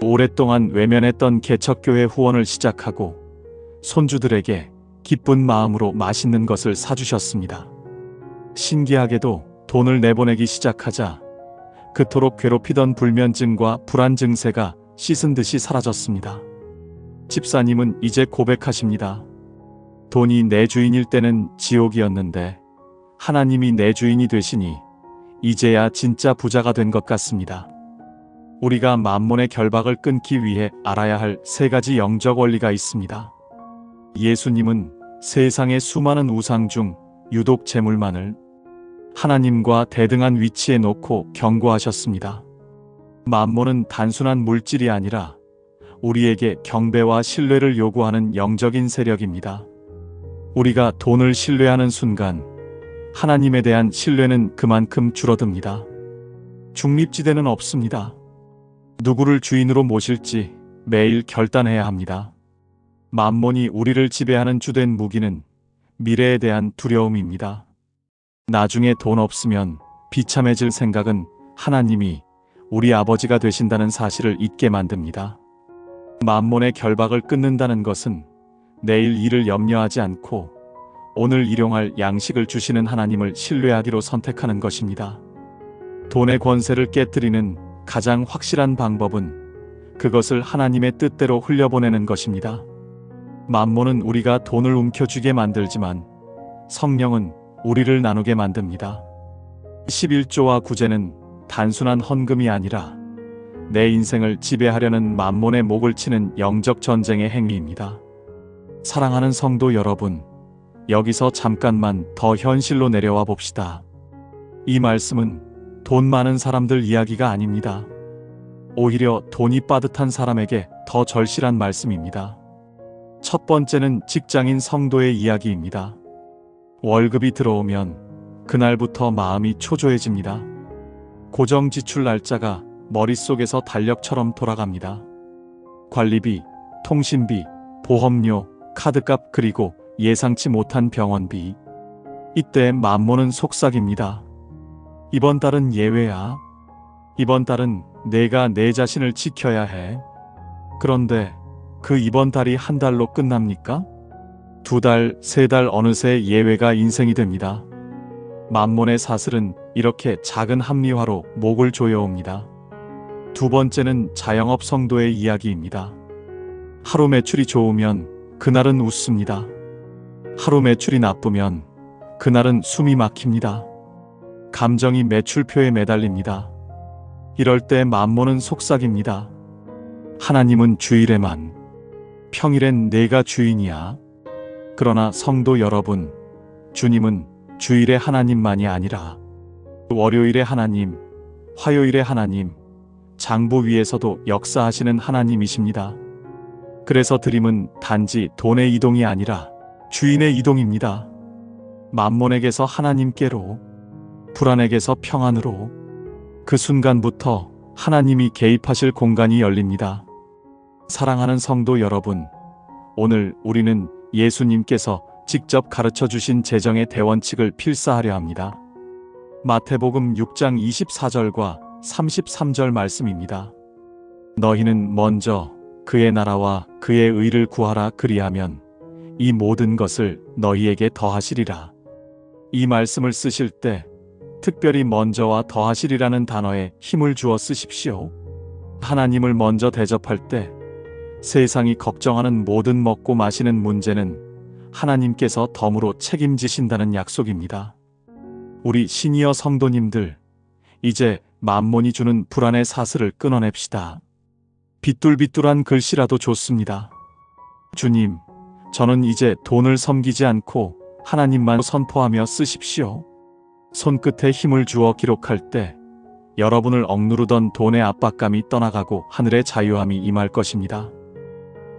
오랫동안 외면했던 개척교회 후원을 시작하고 손주들에게 기쁜 마음으로 맛있는 것을 사주셨습니다. 신기하게도 돈을 내보내기 시작하자 그토록 괴롭히던 불면증과 불안 증세가 씻은 듯이 사라졌습니다. 집사님은 이제 고백하십니다. 돈이 내 주인일 때는 지옥이었는데 하나님이 내 주인이 되시니 이제야 진짜 부자가 된 것 같습니다. 우리가 만몬의 결박을 끊기 위해 알아야 할 3가지 영적 원리가 있습니다. 예수님은 세상의 수많은 우상 중 유독 재물만을 하나님과 대등한 위치에 놓고 경고하셨습니다. 만몬은 단순한 물질이 아니라 우리에게 경배와 신뢰를 요구하는 영적인 세력입니다. 우리가 돈을 신뢰하는 순간 하나님에 대한 신뢰는 그만큼 줄어듭니다. 중립지대는 없습니다. 누구를 주인으로 모실지 매일 결단해야 합니다. 만몬이 우리를 지배하는 주된 무기는 미래에 대한 두려움입니다. 나중에 돈 없으면 비참해질 생각은 하나님이 우리 아버지가 되신다는 사실을 잊게 만듭니다. 만몬의 결박을 끊는다는 것은 내일 일을 염려하지 않고 오늘 일용할 양식을 주시는 하나님을 신뢰하기로 선택하는 것입니다. 돈의 권세를 깨뜨리는 가장 확실한 방법은 그것을 하나님의 뜻대로 흘려보내는 것입니다. 만몬은 우리가 돈을 움켜쥐게 만들지만 성령은 우리를 나누게 만듭니다. 11조와 구제는 단순한 헌금이 아니라 내 인생을 지배하려는 만몬의 목을 치는 영적 전쟁의 행위입니다. 사랑하는 성도 여러분, 여기서 잠깐만 더 현실로 내려와 봅시다. 이 말씀은 돈 많은 사람들 이야기가 아닙니다. 오히려 돈이 빠듯한 사람에게 더 절실한 말씀입니다. 첫 번째는 직장인 성도의 이야기입니다. 월급이 들어오면 그날부터 마음이 초조해집니다. 고정 지출 날짜가 머릿속에서 달력처럼 돌아갑니다. 관리비, 통신비, 보험료, 카드값 그리고 예상치 못한 병원비. 이때 만몬은 속삭입니다. 이번 달은 예외야. 이번 달은 내가 내 자신을 지켜야 해. 그런데 그 이번 달이 한 달로 끝납니까? 2달, 3달 어느새 예외가 인생이 됩니다. 만몬의 사슬은 이렇게 작은 합리화로 목을 조여옵니다. 두 번째는 자영업 성도의 이야기입니다. 하루 매출이 좋으면 그날은 웃습니다. 하루 매출이 나쁘면 그날은 숨이 막힙니다. 감정이 매출표에 매달립니다. 이럴 때 만몬은 속삭입니다. 하나님은 주일에만, 평일엔 내가 주인이야. 그러나 성도 여러분, 주님은 주일의 하나님만이 아니라 월요일의 하나님, 화요일의 하나님, 장부 위에서도 역사하시는 하나님이십니다. 그래서 드림은 단지 돈의 이동이 아니라 주인의 이동입니다. 만몬에게서 하나님께로, 불안에게서 평안으로. 그 순간부터 하나님이 개입하실 공간이 열립니다. 사랑하는 성도 여러분, 오늘 우리는 예수님께서 직접 가르쳐 주신 재정의 대원칙을 필사하려 합니다. 마태복음 6장 24절과 33절 말씀입니다. 너희는 먼저 그의 나라와 그의 의를 구하라. 그리하면 이 모든 것을 너희에게 더하시리라. 이 말씀을 쓰실 때 특별히 먼저와 더하시리라는 단어에 힘을 주어 쓰십시오. 하나님을 먼저 대접할 때 세상이 걱정하는 모든 먹고 마시는 문제는 하나님께서 덤으로 책임지신다는 약속입니다. 우리 시니어 성도님들, 이제 만몬이 주는 불안의 사슬을 끊어냅시다. 비뚤비뚤한 글씨라도 좋습니다. 주님, 저는 이제 돈을 섬기지 않고 하나님만 선포하며 쓰십시오. 손끝에 힘을 주어 기록할 때 여러분을 억누르던 돈의 압박감이 떠나가고 하늘의 자유함이 임할 것입니다.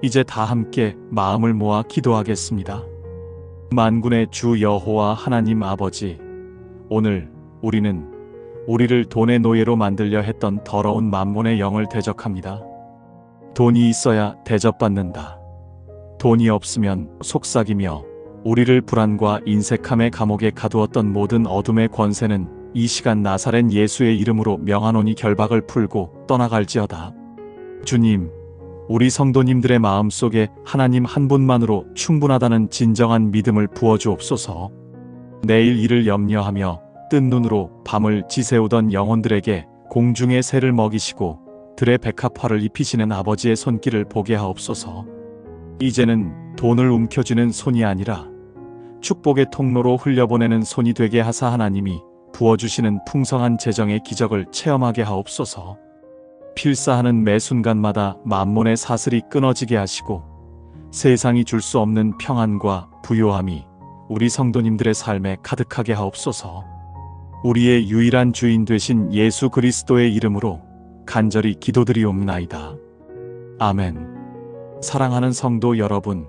이제 다 함께 마음을 모아 기도하겠습니다. 만군의 주 여호와 하나님 아버지, 오늘 우리는 우리를 돈의 노예로 만들려 했던 더러운 만몬의 영을 대적합니다. 돈이 있어야 대접받는다. 돈이 없으면 속삭이며 우리를 불안과 인색함의 감옥에 가두었던 모든 어둠의 권세는 이 시간 나사렛 예수의 이름으로 명하노니 결박을 풀고 떠나갈지어다. 주님, 우리 성도님들의 마음속에 하나님 한 분만으로 충분하다는 진정한 믿음을 부어주옵소서. 내일 일을 염려하며 뜬 눈으로 밤을 지새우던 영혼들에게 공중의 새를 먹이시고 들의 백합화를 입히시는 아버지의 손길을 보게 하옵소서. 이제는 돈을 움켜쥐는 손이 아니라 축복의 통로로 흘려보내는 손이 되게 하사 하나님이 부어주시는 풍성한 재정의 기적을 체험하게 하옵소서. 필사하는 매 순간마다 만몬의 사슬이 끊어지게 하시고 세상이 줄 수 없는 평안과 부요함이 우리 성도님들의 삶에 가득하게 하옵소서. 우리의 유일한 주인 되신 예수 그리스도의 이름으로 간절히 기도드리옵나이다. 아멘. 사랑하는 성도 여러분,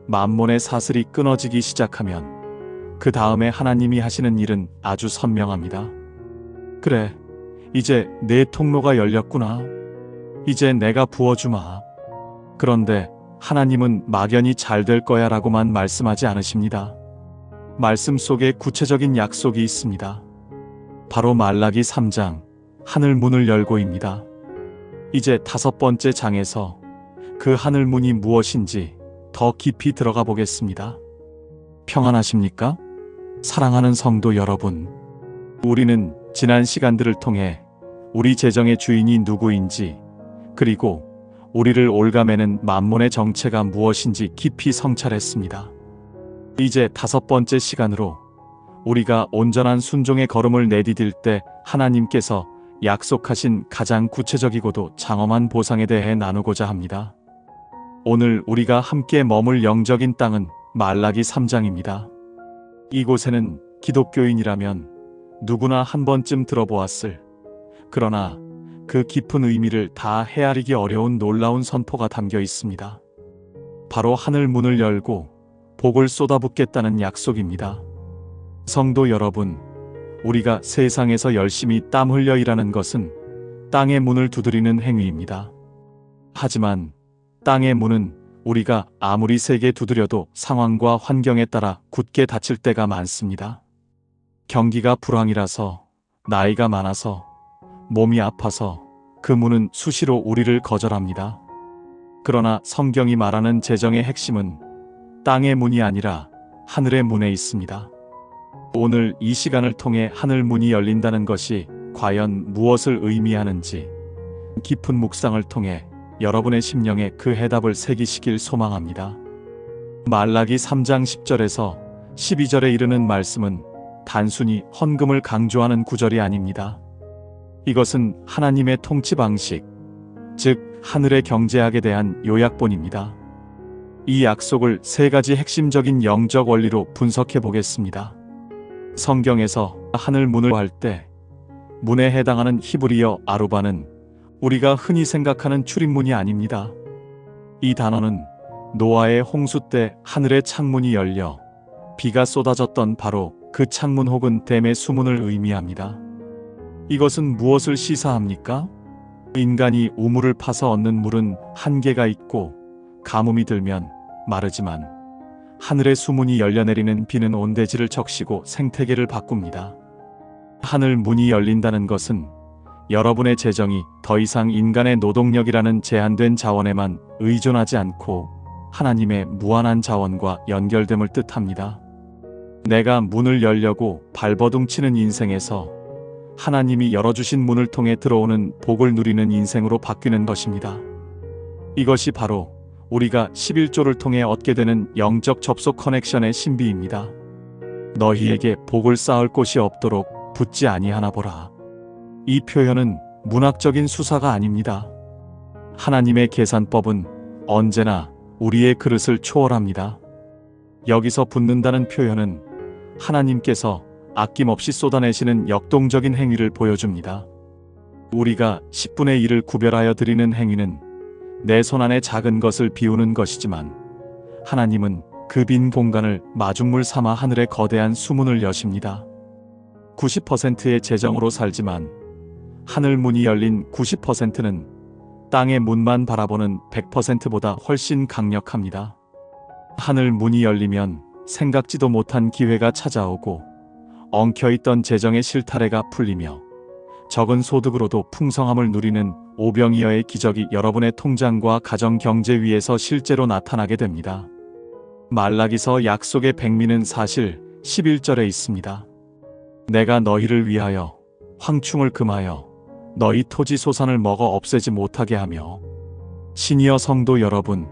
만몬의 사슬이 끊어지기 시작하면 그 다음에 하나님이 하시는 일은 아주 선명합니다. 그래, 이제 내 통로가 열렸구나. 이제 내가 부어주마. 그런데 하나님은 막연히 잘 될 거야 라고만 말씀하지 않으십니다. 말씀 속에 구체적인 약속이 있습니다. 바로 말라기 3장 하늘 문을 열고입니다. 이제 5번째 장에서 그 하늘 문이 무엇인지 더 깊이 들어가 보겠습니다. 평안하십니까? 사랑하는 성도 여러분, 우리는 지난 시간들을 통해 우리 재정의 주인이 누구인지, 그리고 우리를 올가매는 만몬의 정체가 무엇인지 깊이 성찰했습니다. 이제 5번째 시간으로 우리가 온전한 순종의 걸음을 내디딜 때 하나님께서 약속하신 가장 구체적이고도 장엄한 보상에 대해 나누고자 합니다. 오늘 우리가 함께 머물 영적인 땅은 말라기 3장입니다. 이곳에는 기독교인이라면 누구나 한 번쯤 들어보았을, 그러나 그 깊은 의미를 다 헤아리기 어려운 놀라운 선포가 담겨 있습니다. 바로 하늘 문을 열고 복을 쏟아붓겠다는 약속입니다. 성도 여러분, 우리가 세상에서 열심히 땀 흘려 일하는 것은 땅의 문을 두드리는 행위입니다. 하지만 땅의 문은 우리가 아무리 세게 두드려도 상황과 환경에 따라 굳게 닫힐 때가 많습니다. 경기가 불황이라서, 나이가 많아서, 몸이 아파서 그 문은 수시로 우리를 거절합니다. 그러나 성경이 말하는 재정의 핵심은 땅의 문이 아니라 하늘의 문에 있습니다. 오늘 이 시간을 통해 하늘 문이 열린다는 것이 과연 무엇을 의미하는지 깊은 묵상을 통해 여러분의 심령에 그 해답을 새기시길 소망합니다. 말라기 3장 10절에서 12절에 이르는 말씀은 단순히 헌금을 강조하는 구절이 아닙니다. 이것은 하나님의 통치 방식, 즉 하늘의 경제학에 대한 요약본입니다. 이 약속을 3가지 핵심적인 영적 원리로 분석해 보겠습니다. 성경에서 하늘 문을 할 때 문에 해당하는 히브리어 아루바는 우리가 흔히 생각하는 출입문이 아닙니다. 이 단어는 노아의 홍수 때 하늘의 창문이 열려 비가 쏟아졌던 바로 그 창문 혹은 댐의 수문을 의미합니다. 이것은 무엇을 시사합니까? 인간이 우물을 파서 얻는 물은 한계가 있고 가뭄이 들면 마르지만 하늘의 수문이 열려내리는 비는 온 대지를 적시고 생태계를 바꿉니다. 하늘 문이 열린다는 것은 여러분의 재정이 더 이상 인간의 노동력이라는 제한된 자원에만 의존하지 않고 하나님의 무한한 자원과 연결됨을 뜻합니다. 내가 문을 열려고 발버둥 치는 인생에서 하나님이 열어주신 문을 통해 들어오는 복을 누리는 인생으로 바뀌는 것입니다. 이것이 바로 우리가 11조를 통해 얻게 되는 영적 접속 커넥션의 신비입니다. 너희에게 복을 쌓을 곳이 없도록 붙지 아니하나 보라. 이 표현은 문학적인 수사가 아닙니다. 하나님의 계산법은 언제나 우리의 그릇을 초월합니다. 여기서 붙는다는 표현은 하나님께서 아낌없이 쏟아내시는 역동적인 행위를 보여줍니다. 우리가 10분의 1을 구별하여 드리는 행위는 내 손안에 작은 것을 비우는 것이지만 하나님은 그 빈 공간을 마중물 삼아 하늘의 거대한 수문을 여십니다. 90%의 재정으로 살지만 하늘 문이 열린 90%는 땅의 문만 바라보는 100%보다 훨씬 강력합니다. 하늘 문이 열리면 생각지도 못한 기회가 찾아오고 엉켜있던 재정의 실타래가 풀리며 적은 소득으로도 풍성함을 누리는 오병이어의 기적이 여러분의 통장과 가정 경제 위에서 실제로 나타나게 됩니다. 말라기서 약속의 백미는 사실 11절에 있습니다. 내가 너희를 위하여 황충을 금하여 너희 토지 소산을 먹어 없애지 못하게 하며. 시니어 성도 여러분,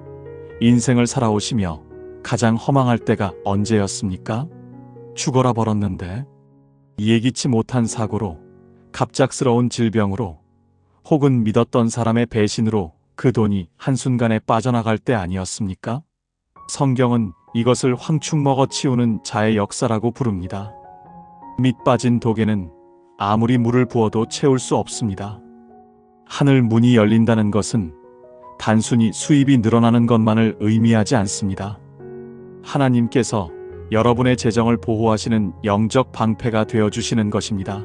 인생을 살아오시며 가장 허망할 때가 언제였습니까? 죽어라 벌었는데, 예기치 못한 사고로, 갑작스러운 질병으로, 혹은 믿었던 사람의 배신으로 그 돈이 한순간에 빠져나갈 때 아니었습니까? 성경은 이것을 황충 먹어 치우는 자의 역사라고 부릅니다. 밑 빠진 독에는 아무리 물을 부어도 채울 수 없습니다. 하늘 문이 열린다는 것은 단순히 수입이 늘어나는 것만을 의미하지 않습니다. 하나님께서 여러분의 재정을 보호하시는 영적 방패가 되어주시는 것입니다.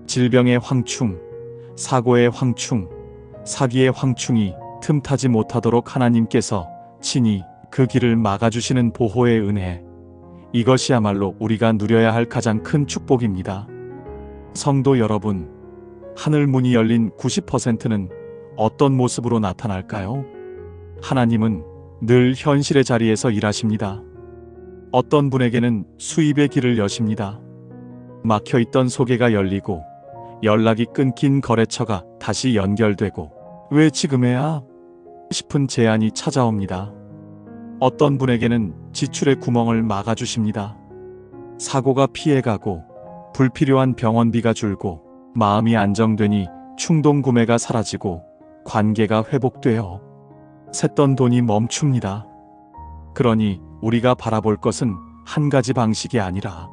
질병의 황충, 사고의 황충, 사기의 황충이 틈타지 못하도록 하나님께서 친히 그 길을 막아주시는 보호의 은혜, 이것이야말로 우리가 누려야 할 가장 큰 축복입니다. 성도 여러분, 하늘 문이 열린 90%는 어떤 모습으로 나타날까요? 하나님은 늘 현실의 자리에서 일하십니다. 어떤 분에게는 수입의 길을 여십니다. 막혀있던 소개가 열리고 연락이 끊긴 거래처가 다시 연결되고 왜 지금에야? 싶은 제안이 찾아옵니다. 어떤 분에게는 지출의 구멍을 막아주십니다. 사고가 피해가고 불필요한 병원비가 줄고 마음이 안정되니 충동 구매가 사라지고 관계가 회복되어 샜던 돈이 멈춥니다. 그러니 우리가 바라볼 것은 한 가지 방식이 아니라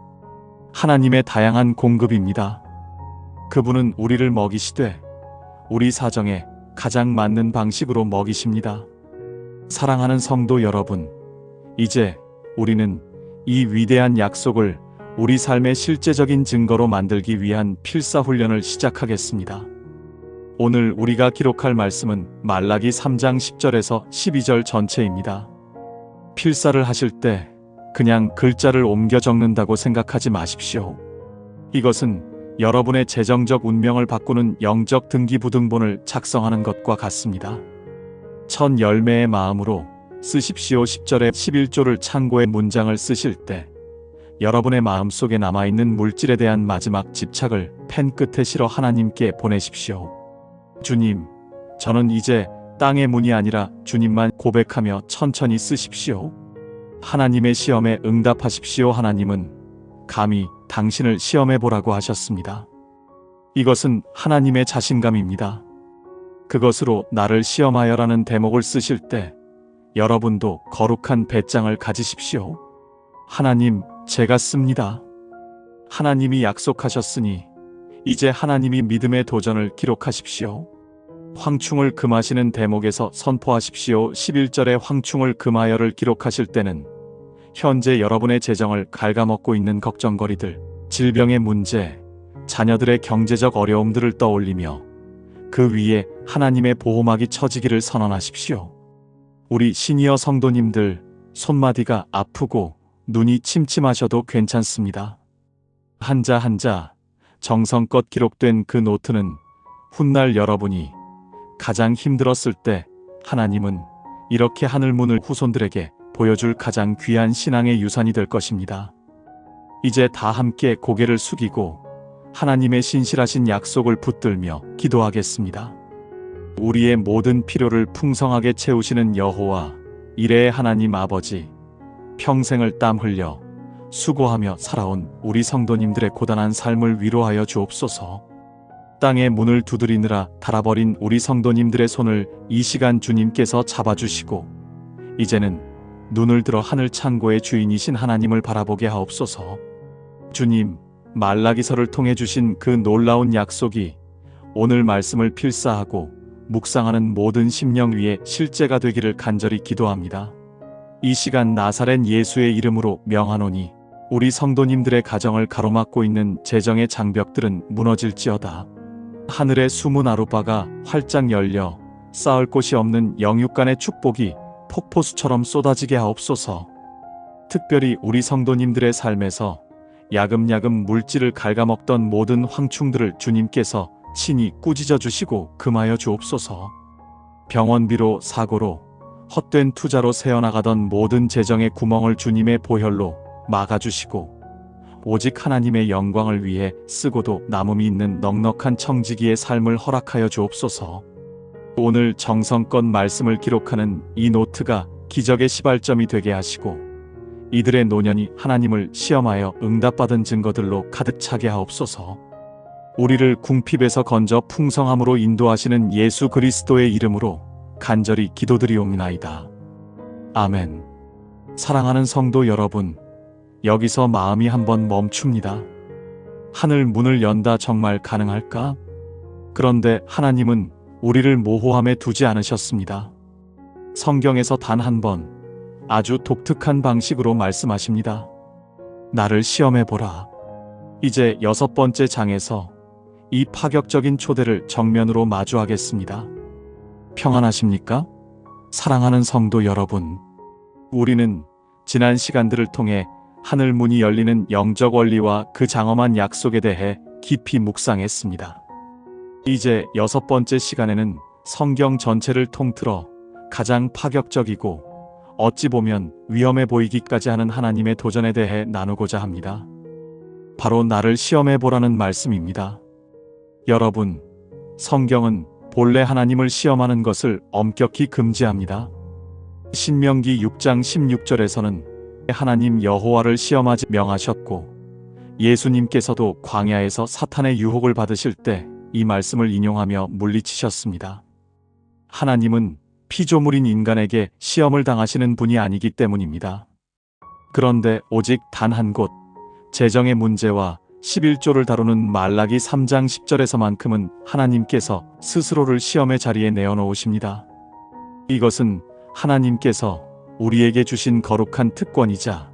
하나님의 다양한 공급입니다. 그분은 우리를 먹이시되 우리 사정에 가장 맞는 방식으로 먹이십니다. 사랑하는 성도 여러분, 이제 우리는 이 위대한 약속을 우리 삶의 실제적인 증거로 만들기 위한 필사훈련을 시작하겠습니다. 오늘 우리가 기록할 말씀은 말라기 3장 10절에서 12절 전체입니다. 필사를 하실 때 그냥 글자를 옮겨 적는다고 생각하지 마십시오. 이것은 여러분의 재정적 운명을 바꾸는 영적 등기부등본을 작성하는 것과 같습니다. 첫 열매의 마음으로 쓰십시오. 10절에 11조를 창고에 문장을 쓰실 때 여러분의 마음속에 남아있는 물질에 대한 마지막 집착을 펜 끝에 실어 하나님께 보내십시오. 주님, 저는 이제 땅의 문이 아니라 주님만 고백하며 천천히 쓰십시오. 하나님의 시험에 응답하십시오. 하나님은 감히 당신을 시험해 보라고 하셨습니다. 이것은 하나님의 자신감입니다. 그것으로 나를 시험하여라는 대목을 쓰실 때 여러분도 거룩한 배짱을 가지십시오. 하나님, 제가 씁니다. 하나님이 약속하셨으니 이제 하나님이 믿음의 도전을 기록하십시오. 황충을 금하시는 대목에서 선포하십시오. 11절에 황충을 금하여를 기록하실 때는 현재 여러분의 재정을 갉아먹고 있는 걱정거리들, 질병의 문제, 자녀들의 경제적 어려움들을 떠올리며 그 위에 하나님의 보호막이 쳐지기를 선언하십시오. 우리 시니어 성도님들, 손마디가 아프고 눈이 침침하셔도 괜찮습니다. 한자 한자 정성껏 기록된 그 노트는 훗날 여러분이 가장 힘들었을 때 하나님은 이렇게 하늘문을 후손들에게 보여줄 가장 귀한 신앙의 유산이 될 것입니다. 이제 다 함께 고개를 숙이고 하나님의 신실하신 약속을 붙들며 기도하겠습니다. 우리의 모든 필요를 풍성하게 채우시는 여호와 이레의 하나님 아버지, 평생을 땀 흘려 수고하며 살아온 우리 성도님들의 고단한 삶을 위로하여 주옵소서. 땅의 문을 두드리느라 닳아버린 우리 성도님들의 손을 이 시간 주님께서 잡아주시고 이제는 눈을 들어 하늘 창고의 주인이신 하나님을 바라보게 하옵소서. 주님, 말라기서를 통해 주신 그 놀라운 약속이 오늘 말씀을 필사하고 묵상하는 모든 심령 위에 실제가 되기를 간절히 기도합니다. 이 시간 나사렛 예수의 이름으로 명하노니 우리 성도님들의 가정을 가로막고 있는 재정의 장벽들은 무너질지어다. 하늘의 숨은 아루바가 활짝 열려 쌓을 곳이 없는 영육간의 축복이 폭포수처럼 쏟아지게 하옵소서. 특별히 우리 성도님들의 삶에서 야금야금 물질을 갉아먹던 모든 황충들을 주님께서 친히 꾸짖어 주시고 금하여 주옵소서. 병원비로 사고로 헛된 투자로 새어나가던 모든 재정의 구멍을 주님의 보혈로 막아주시고 오직 하나님의 영광을 위해 쓰고도 남음이 있는 넉넉한 청지기의 삶을 허락하여 주옵소서. 오늘 정성껏 말씀을 기록하는 이 노트가 기적의 시발점이 되게 하시고 이들의 노년이 하나님을 시험하여 응답받은 증거들로 가득 차게 하옵소서. 우리를 궁핍에서 건져 풍성함으로 인도하시는 예수 그리스도의 이름으로 간절히 기도드리옵나이다. 아멘. 사랑하는 성도 여러분, 여기서 마음이 한번 멈춥니다. 하늘 문을 연다 정말 가능할까? 그런데 하나님은 우리를 모호함에 두지 않으셨습니다. 성경에서 단 한 번 아주 독특한 방식으로 말씀하십니다. 나를 시험해보라. 이제 6번째 장에서 이 파격적인 초대를 정면으로 마주하겠습니다. 평안하십니까? 사랑하는 성도 여러분, 우리는 지난 시간들을 통해 하늘 문이 열리는 영적 원리와 그 장엄한 약속에 대해 깊이 묵상했습니다. 이제 6번째 시간에는 성경 전체를 통틀어 가장 파격적이고 어찌 보면 위험해 보이기까지 하는 하나님의 도전에 대해 나누고자 합니다. 바로 나를 시험해 보라는 말씀입니다. 여러분, 성경은 본래 하나님을 시험하는 것을 엄격히 금지합니다. 신명기 6장 16절에서는 하나님 여호와를 시험하지 명하셨고 예수님께서도 광야에서 사탄의 유혹을 받으실 때 이 말씀을 인용하며 물리치셨습니다. 하나님은 피조물인 인간에게 시험을 당하시는 분이 아니기 때문입니다. 그런데 오직 단 한 곳, 재정의 문제와 11조를 다루는 말라기 3장 10절에서만큼은 하나님께서 스스로를 시험의 자리에 내어놓으십니다. 이것은 하나님께서 우리에게 주신 거룩한 특권이자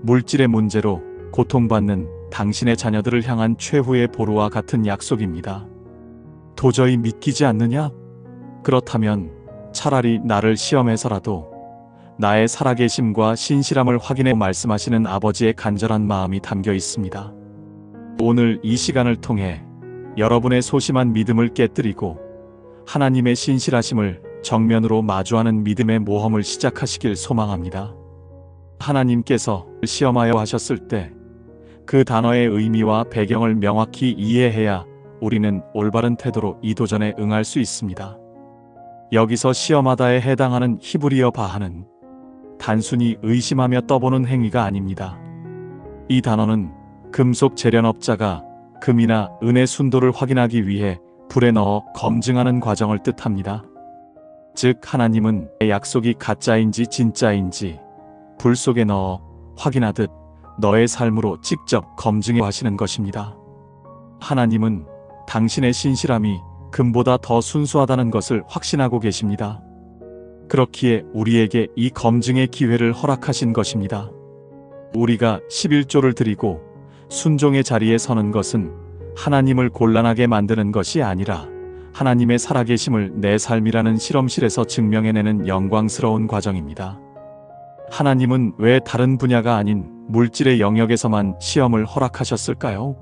물질의 문제로 고통받는 당신의 자녀들을 향한 최후의 보루와 같은 약속입니다. 도저히 믿기지 않느냐? 그렇다면 차라리 나를 시험해서라도 나의 살아계심과 신실함을 확인해 말씀하시는 아버지의 간절한 마음이 담겨 있습니다. 오늘 이 시간을 통해 여러분의 소심한 믿음을 깨뜨리고 하나님의 신실하심을 정면으로 마주하는 믿음의 모험을 시작하시길 소망합니다. 하나님께서 시험하여 하셨을 때 그 단어의 의미와 배경을 명확히 이해해야 우리는 올바른 태도로 이 도전에 응할 수 있습니다. 여기서 시험하다에 해당하는 히브리어 바하는 단순히 의심하며 떠보는 행위가 아닙니다. 이 단어는 금속 재련업자가 금이나 은의 순도를 확인하기 위해 불에 넣어 검증하는 과정을 뜻합니다. 즉 하나님은 약속이 가짜인지 진짜인지 불 속에 넣어 확인하듯 너의 삶으로 직접 검증해 하시는 것입니다. 하나님은 당신의 신실함이 금보다 더 순수하다는 것을 확신하고 계십니다. 그렇기에 우리에게 이 검증의 기회를 허락하신 것입니다. 우리가 11조를 드리고 순종의 자리에 서는 것은 하나님을 곤란하게 만드는 것이 아니라 하나님의 살아계심을 내 삶이라는 실험실에서 증명해내는 영광스러운 과정입니다. 하나님은 왜 다른 분야가 아닌 물질의 영역에서만 시험을 허락하셨을까요?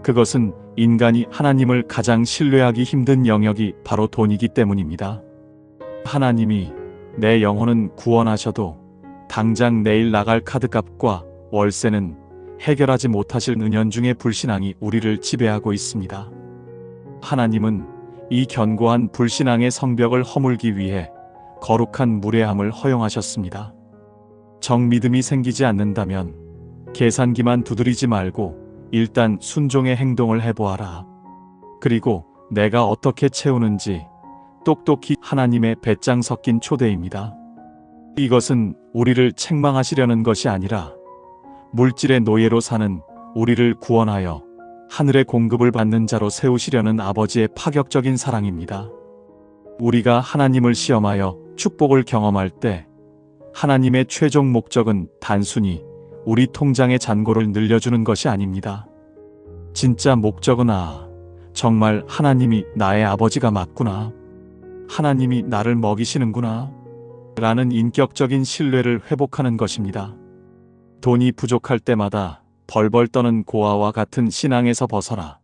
그것은 인간이 하나님을 가장 신뢰하기 힘든 영역이 바로 돈이기 때문입니다. 하나님이 내 영혼은 구원하셔도 당장 내일 나갈 카드값과 월세는 해결하지 못하실 은연중의 불신앙이 우리를 지배하고 있습니다. 하나님은 이 견고한 불신앙의 성벽을 허물기 위해 거룩한 무례함을 허용하셨습니다. 정믿음이 생기지 않는다면 계산기만 두드리지 말고 일단 순종의 행동을 해보아라. 그리고 내가 어떻게 채우는지 똑똑히 하나님의 배짱 섞인 초대입니다. 이것은 우리를 책망하시려는 것이 아니라 물질의 노예로 사는 우리를 구원하여 하늘의 공급을 받는 자로 세우시려는 아버지의 파격적인 사랑입니다. 우리가 하나님을 시험하여 축복을 경험할 때 하나님의 최종 목적은 단순히 우리 통장의 잔고를 늘려주는 것이 아닙니다. 진짜 목적은 정말 하나님이 나의 아버지가 맞구나. 하나님이 나를 먹이시는구나. 라는 인격적인 신뢰를 회복하는 것입니다. 돈이 부족할 때마다 벌벌 떠는 고아와 같은 신앙에서 벗어나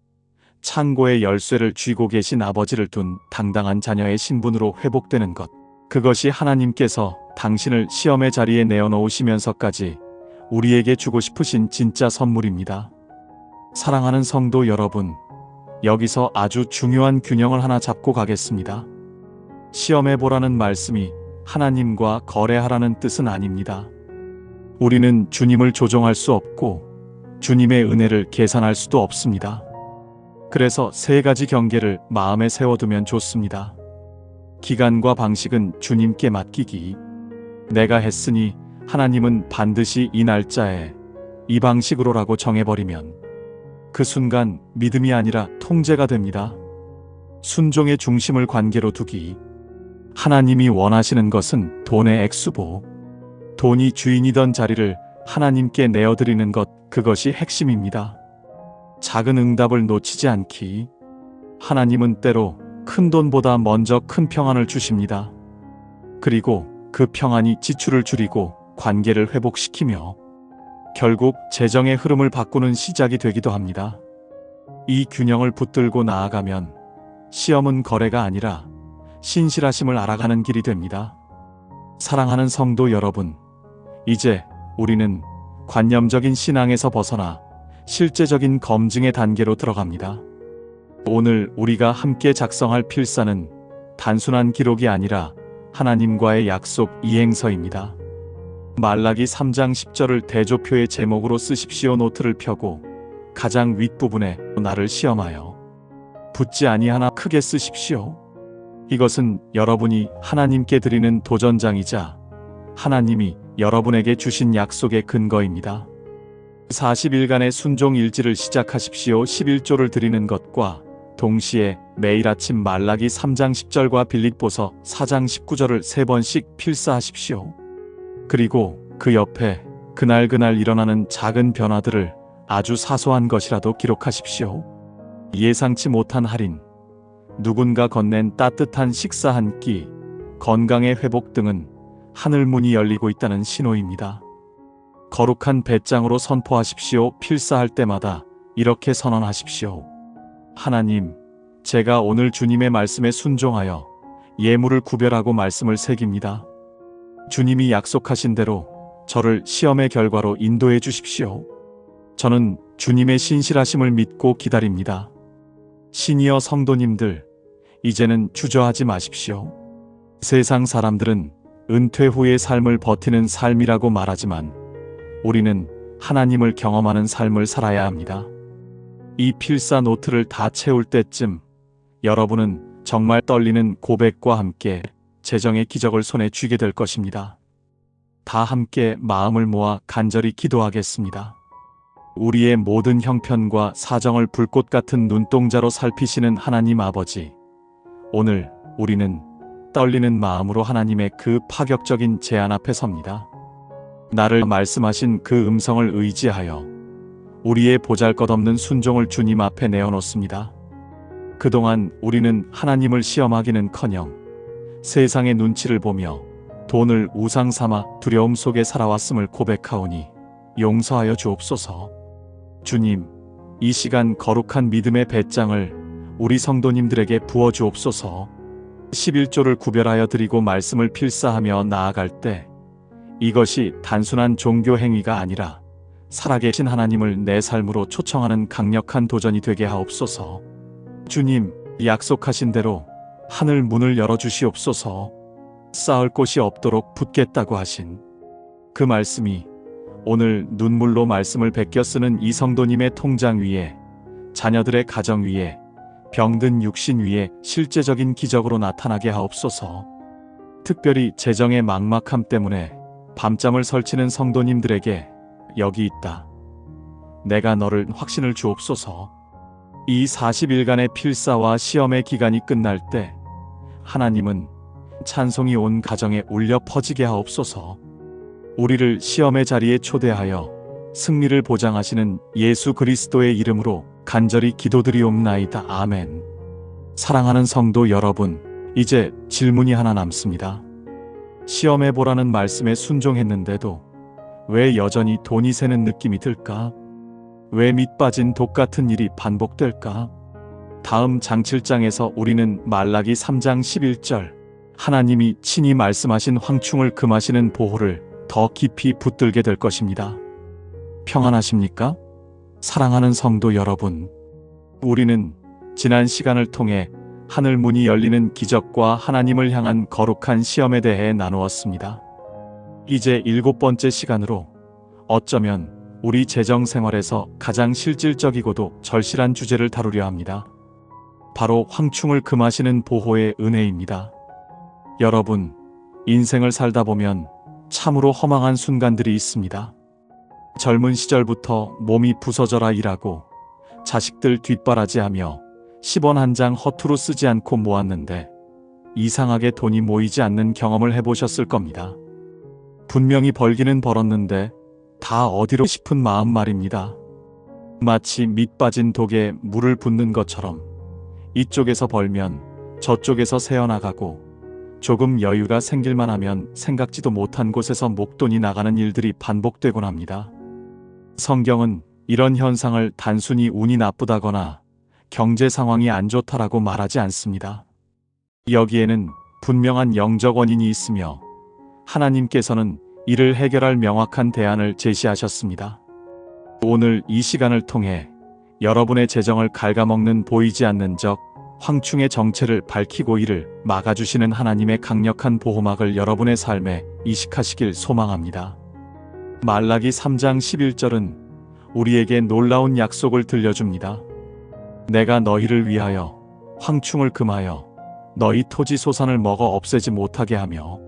창고에 열쇠를 쥐고 계신 아버지를 둔 당당한 자녀의 신분으로 회복되는 것. 그것이 하나님께서 당신을 시험의 자리에 내어놓으시면서까지 우리에게 주고 싶으신 진짜 선물입니다. 사랑하는 성도 여러분, 여기서 아주 중요한 균형을 하나 잡고 가겠습니다. 시험해 보라는 말씀이 하나님과 거래하라는 뜻은 아닙니다. 우리는 주님을 조종할 수 없고 주님의 은혜를 계산할 수도 없습니다. 그래서 세 가지 경계를 마음에 세워두면 좋습니다. 기간과 방식은 주님께 맡기기. 내가 했으니 하나님은 반드시 이 날짜에 이 방식으로라고 정해버리면 그 순간 믿음이 아니라 통제가 됩니다. 순종의 중심을 관계로 두기. 하나님이 원하시는 것은 돈의 액수보. 돈이 주인이던 자리를 하나님께 내어드리는 것, 그것이 핵심입니다. 작은 응답을 놓치지 않기. 하나님은 때로 큰 돈보다 먼저 큰 평안을 주십니다. 그리고 그 평안이 지출을 줄이고 관계를 회복시키며 결국 재정의 흐름을 바꾸는 시작이 되기도 합니다. 이 균형을 붙들고 나아가면 시험은 거래가 아니라 신실하심을 알아가는 길이 됩니다. 사랑하는 성도 여러분, 이제 우리는 관념적인 신앙에서 벗어나 실제적인 검증의 단계로 들어갑니다. 오늘 우리가 함께 작성할 필사는 단순한 기록이 아니라 하나님과의 약속 이행서입니다. 말라기 3장 10절을 대조표의 제목으로 쓰십시오. 노트를 펴고 가장 윗부분에 나를 시험하여 붙지 아니하나 크게 쓰십시오. 이것은 여러분이 하나님께 드리는 도전장이자 하나님이 여러분에게 주신 약속의 근거입니다. 40일간의 순종 일지를 시작하십시오. 11조를 드리는 것과 동시에 매일 아침 말라기 3장 10절과 빌립보서 4장 19절을 3번씩 필사하십시오. 그리고 그 옆에 그날 일어나는 작은 변화들을 아주 사소한 것이라도 기록하십시오. 예상치 못한 할인, 누군가 건넨 따뜻한 식사 한 끼, 건강의 회복 등은 하늘 문이 열리고 있다는 신호입니다. 거룩한 배짱으로 선포하십시오. 필사할 때마다 이렇게 선언하십시오. 하나님, 제가 오늘 주님의 말씀에 순종하여 예물을 구별하고 말씀을 새깁니다. 주님이 약속하신 대로 저를 시험의 결과로 인도해 주십시오. 저는 주님의 신실하심을 믿고 기다립니다. 시니어 성도님들, 이제는 주저하지 마십시오. 세상 사람들은 은퇴 후의 삶을 버티는 삶이라고 말하지만 우리는 하나님을 경험하는 삶을 살아야 합니다. 이 필사 노트를 다 채울 때쯤 여러분은 정말 떨리는 고백과 함께 재정의 기적을 손에 쥐게 될 것입니다. 다 함께 마음을 모아 간절히 기도하겠습니다. 우리의 모든 형편과 사정을 불꽃 같은 눈동자로 살피시는 하나님 아버지, 오늘 우리는 떨리는 마음으로 하나님의 그 파격적인 제안 앞에 섭니다. 나를 말씀하신 그 음성을 의지하여 우리의 보잘것없는 순종을 주님 앞에 내어놓습니다. 그동안 우리는 하나님을 시험하기는커녕 세상의 눈치를 보며 돈을 우상 삼아 두려움 속에 살아왔음을 고백하오니 용서하여 주옵소서. 주님, 이 시간 거룩한 믿음의 배짱을 우리 성도님들에게 부어 주옵소서. 11조를 구별하여 드리고 말씀을 필사하며 나아갈 때 이것이 단순한 종교 행위가 아니라 살아계신 하나님을 내 삶으로 초청하는 강력한 도전이 되게 하옵소서. 주님, 약속하신 대로 하늘 문을 열어주시옵소서. 쌓을 곳이 없도록 붓겠다고 하신 그 말씀이 오늘 눈물로 말씀을 베껴 쓰는 이 성도님의 통장 위에, 자녀들의 가정 위에, 병든 육신 위에 실제적인 기적으로 나타나게 하옵소서. 특별히 재정의 막막함 때문에 밤잠을 설치는 성도님들에게 여기 있다. 내가 너를 확신을 주옵소서. 이 40일간의 필사와 시험의 기간이 끝날 때 하나님은 찬송이 온 가정에 울려 퍼지게 하옵소서. 우리를 시험의 자리에 초대하여 승리를 보장하시는 예수 그리스도의 이름으로 간절히 기도드리옵나이다. 아멘. 사랑하는 성도 여러분, 이제 질문이 하나 남습니다. 시험해 보라는 말씀에 순종했는데도 왜 여전히 돈이 새는 느낌이 들까? 왜 밑 빠진 독 같은 일이 반복될까? 다음 장 7장에서 우리는 말라기 3장 11절 하나님이 친히 말씀하신 황충을 금하시는 보호를 더 깊이 붙들게 될 것입니다. 평안하십니까? 사랑하는 성도 여러분, 우리는 지난 시간을 통해 하늘 문이 열리는 기적과 하나님을 향한 거룩한 시험에 대해 나누었습니다. 이제 7번째 시간으로 어쩌면 우리 재정 생활에서 가장 실질적이고도 절실한 주제를 다루려 합니다. 바로 황충을 금하시는 보호의 은혜입니다. 여러분, 인생을 살다 보면 참으로 허망한 순간들이 있습니다. 젊은 시절부터 몸이 부서져라 일하고 자식들 뒷바라지하며 10원 한 장 허투루 쓰지 않고 모았는데 이상하게 돈이 모이지 않는 경험을 해보셨을 겁니다. 분명히 벌기는 벌었는데 다 어디로 싶은 마음 말입니다. 마치 밑 빠진 독에 물을 붓는 것처럼 이쪽에서 벌면 저쪽에서 새어나가고 조금 여유가 생길만 하면 생각지도 못한 곳에서 목돈이 나가는 일들이 반복되곤 합니다. 성경은 이런 현상을 단순히 운이 나쁘다거나 경제 상황이 안 좋다라고 말하지 않습니다. 여기에는 분명한 영적 원인이 있으며 하나님께서는 이를 해결할 명확한 대안을 제시하셨습니다. 오늘 이 시간을 통해 여러분의 재정을 갉아먹는 보이지 않는 적 황충의 정체를 밝히고 이를 막아주시는 하나님의 강력한 보호막을 여러분의 삶에 이식하시길 소망합니다. 말라기 3장 11절은 우리에게 놀라운 약속을 들려줍니다. 내가 너희를 위하여 황충을 금하여 너희 토지 소산을 먹어 없애지 못하게 하며,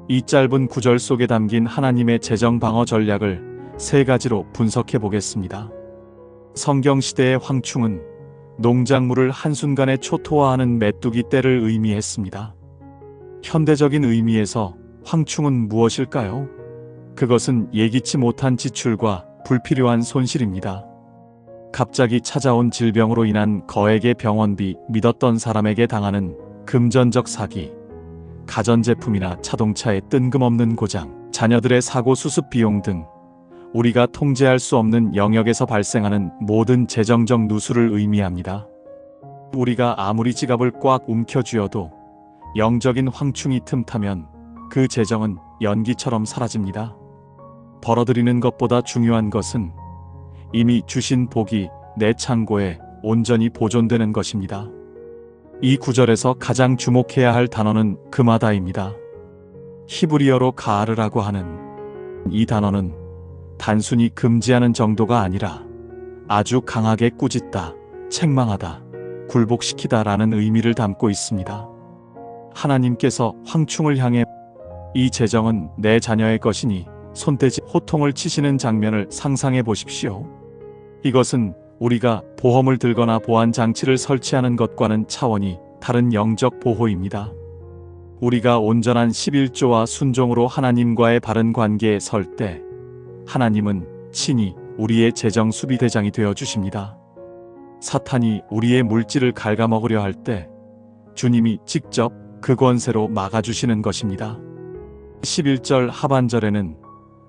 이 짧은 구절 속에 담긴 하나님의 재정 방어 전략을 세 가지로 분석해 보겠습니다. 성경시대의 황충은 농작물을 한순간에 초토화하는 메뚜기 떼를 의미했습니다. 현대적인 의미에서 황충은 무엇일까요? 그것은 예기치 못한 지출과 불필요한 손실입니다. 갑자기 찾아온 질병으로 인한 거액의 병원비, 믿었던 사람에게 당하는 금전적 사기, 가전제품이나 자동차의 뜬금없는 고장, 자녀들의 사고 수습 비용 등 우리가 통제할 수 없는 영역에서 발생하는 모든 재정적 누수를 의미합니다. 우리가 아무리 지갑을 꽉 움켜쥐어도 영적인 황충이 틈타면 그 재정은 연기처럼 사라집니다. 벌어들이는 것보다 중요한 것은 이미 주신 복이 내 창고에 온전히 보존되는 것입니다. 이 구절에서 가장 주목해야 할 단어는 금하다입니다. 히브리어로 가르라고 하는 이 단어는 단순히 금지하는 정도가 아니라 아주 강하게 꾸짖다, 책망하다, 굴복시키다 라는 의미를 담고 있습니다. 하나님께서 황충을 향해 이 재정은 내 자녀의 것이니 손대지 호통을 치시는 장면을 상상해 보십시오. 이것은 우리가 보험을 들거나 보안 장치를 설치하는 것과는 차원이 다른 영적 보호입니다. 우리가 온전한 11조와 순종으로 하나님과의 바른 관계에 설 때 하나님은 친히 우리의 재정 수비대장이 되어 주십니다. 사탄이 우리의 물질을 갉아먹으려 할 때 주님이 직접 그 권세로 막아주시는 것입니다. 11절 하반절에는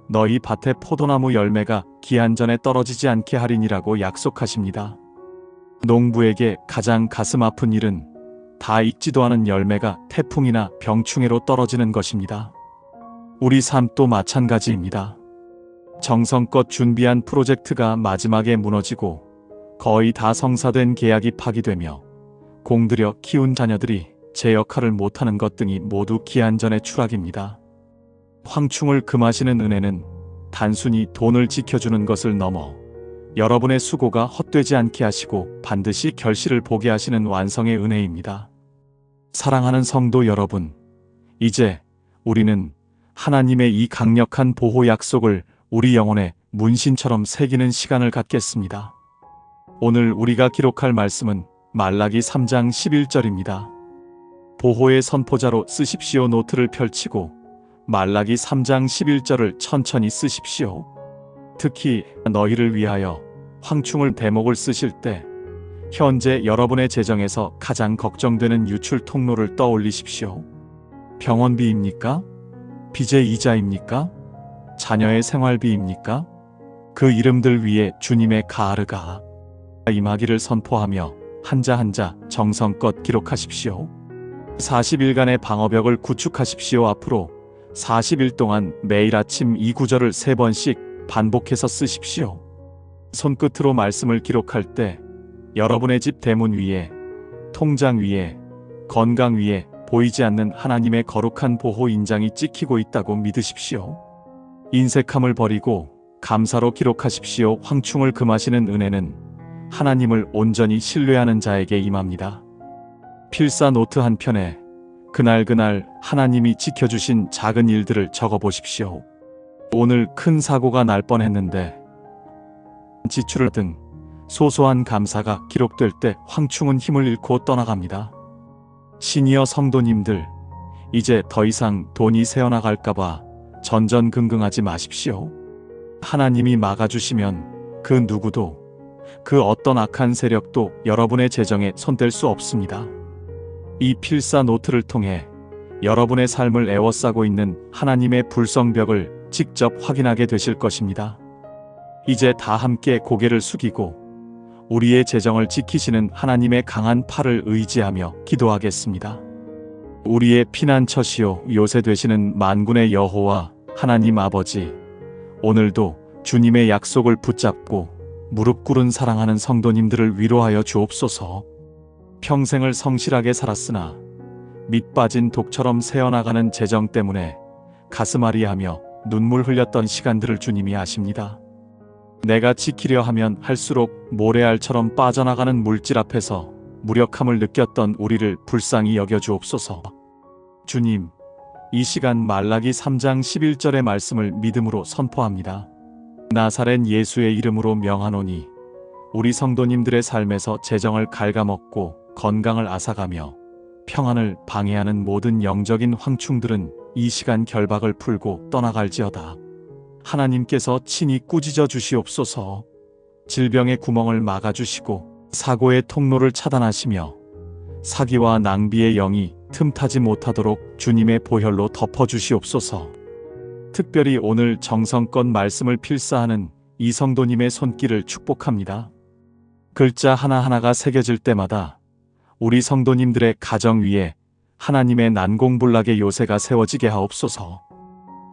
너희 밭의 포도나무 열매가 기한 전에 떨어지지 않게 하리니라고 약속하십니다. 농부에게 가장 가슴 아픈 일은 다 익지도 않은 열매가 태풍이나 병충해로 떨어지는 것입니다. 우리 삶도 마찬가지입니다. 정성껏 준비한 프로젝트가 마지막에 무너지고 거의 다 성사된 계약이 파기되며 공들여 키운 자녀들이 제 역할을 못하는 것 등이 모두 기한 전의 추락입니다. 황충을 금하시는 은혜는 단순히 돈을 지켜주는 것을 넘어 여러분의 수고가 헛되지 않게 하시고 반드시 결실을 보게 하시는 완성의 은혜입니다. 사랑하는 성도 여러분, 이제 우리는 하나님의 이 강력한 보호 약속을 우리 영혼에 문신처럼 새기는 시간을 갖겠습니다. 오늘 우리가 기록할 말씀은 말라기 3장 11절입니다. 보호의 선포자로 쓰십시오. 노트를 펼치고 말라기 3장 11절을 천천히 쓰십시오. 특히 너희를 위하여 황충을 대목을 쓰실 때 현재 여러분의 재정에서 가장 걱정되는 유출 통로를 떠올리십시오. 병원비입니까? 빚의 이자입니까? 자녀의 생활비입니까? 그 이름들 위에 주님의 가르가 임하기를 선포하며 한자 한자 정성껏 기록하십시오. 40일간의 방어벽을 구축하십시오. 앞으로 40일 동안 매일 아침 이 구절을 3번씩 반복해서 쓰십시오. 손끝으로 말씀을 기록할 때 여러분의 집 대문 위에, 통장 위에, 건강 위에 보이지 않는 하나님의 거룩한 보호 인장이 찍히고 있다고 믿으십시오. 인색함을 버리고 감사로 기록하십시오. 황충을 금하시는 은혜는 하나님을 온전히 신뢰하는 자에게 임합니다. 필사 노트 한 편에 그날 하나님이 지켜주신 작은 일들을 적어보십시오. 오늘 큰 사고가 날 뻔했는데 지출 등 소소한 감사가 기록될 때 황충은 힘을 잃고 떠나갑니다. 시니어 성도님들, 이제 더 이상 돈이 새어나갈까봐 전전긍긍하지 마십시오. 하나님이 막아주시면 그 누구도, 그 어떤 악한 세력도 여러분의 재정에 손댈 수 없습니다. 이 필사 노트를 통해 여러분의 삶을 에워싸고 있는 하나님의 불성벽을 직접 확인하게 되실 것입니다. 이제 다 함께 고개를 숙이고 우리의 재정을 지키시는 하나님의 강한 팔을 의지하며 기도하겠습니다. 우리의 피난처시요 요새 되시는 만군의 여호와 하나님 아버지, 오늘도 주님의 약속을 붙잡고 무릎 꿇은 사랑하는 성도님들을 위로하여 주옵소서. 평생을 성실하게 살았으나 밑 빠진 독처럼 새어나가는 재정 때문에 가슴앓이하며 눈물 흘렸던 시간들을 주님이 아십니다. 내가 지키려 하면 할수록 모래알처럼 빠져나가는 물질 앞에서 무력함을 느꼈던 우리를 불쌍히 여겨주옵소서. 주님, 이 시간 말라기 3장 11절의 말씀을 믿음으로 선포합니다. 나사렛 예수의 이름으로 명하노니 우리 성도님들의 삶에서 재정을 갉아먹고 건강을 앗아가며 평안을 방해하는 모든 영적인 황충들은 이 시간 결박을 풀고 떠나갈지어다. 하나님께서 친히 꾸짖어 주시옵소서. 질병의 구멍을 막아주시고 사고의 통로를 차단하시며 사기와 낭비의 영이 틈타지 못하도록 주님의 보혈로 덮어주시옵소서. 특별히 오늘 정성껏 말씀을 필사하는 이 성도님의 손길을 축복합니다. 글자 하나하나가 새겨질 때마다 우리 성도님들의 가정 위에 하나님의 난공불락의 요새가 세워지게 하옵소서.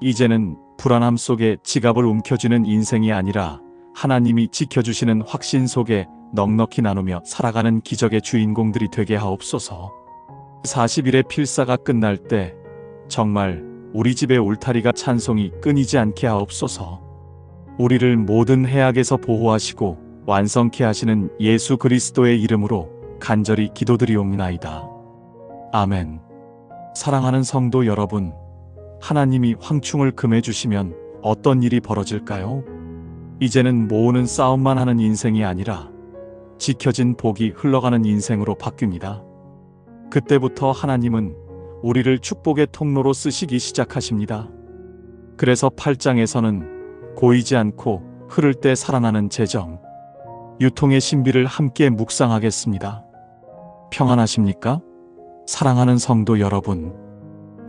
이제는 불안함 속에 지갑을 움켜쥐는 인생이 아니라 하나님이 지켜주시는 확신 속에 넉넉히 나누며 살아가는 기적의 주인공들이 되게 하옵소서. 40일의 필사가 끝날 때 정말 우리 집의 울타리가 찬송이 끊이지 않게 하옵소서. 우리를 모든 해악에서 보호하시고 완성케 하시는 예수 그리스도의 이름으로 간절히 기도드리옵나이다. 아멘. 사랑하는 성도 여러분, 하나님이 황충을 금해주시면 어떤 일이 벌어질까요? 이제는 모으는 싸움만 하는 인생이 아니라 지켜진 복이 흘러가는 인생으로 바뀝니다. 그때부터 하나님은 우리를 축복의 통로로 쓰시기 시작하십니다. 그래서 8장에서는 고이지 않고 흐를 때 살아나는 재정, 유통의 신비를 함께 묵상하겠습니다. 평안하십니까? 사랑하는 성도 여러분,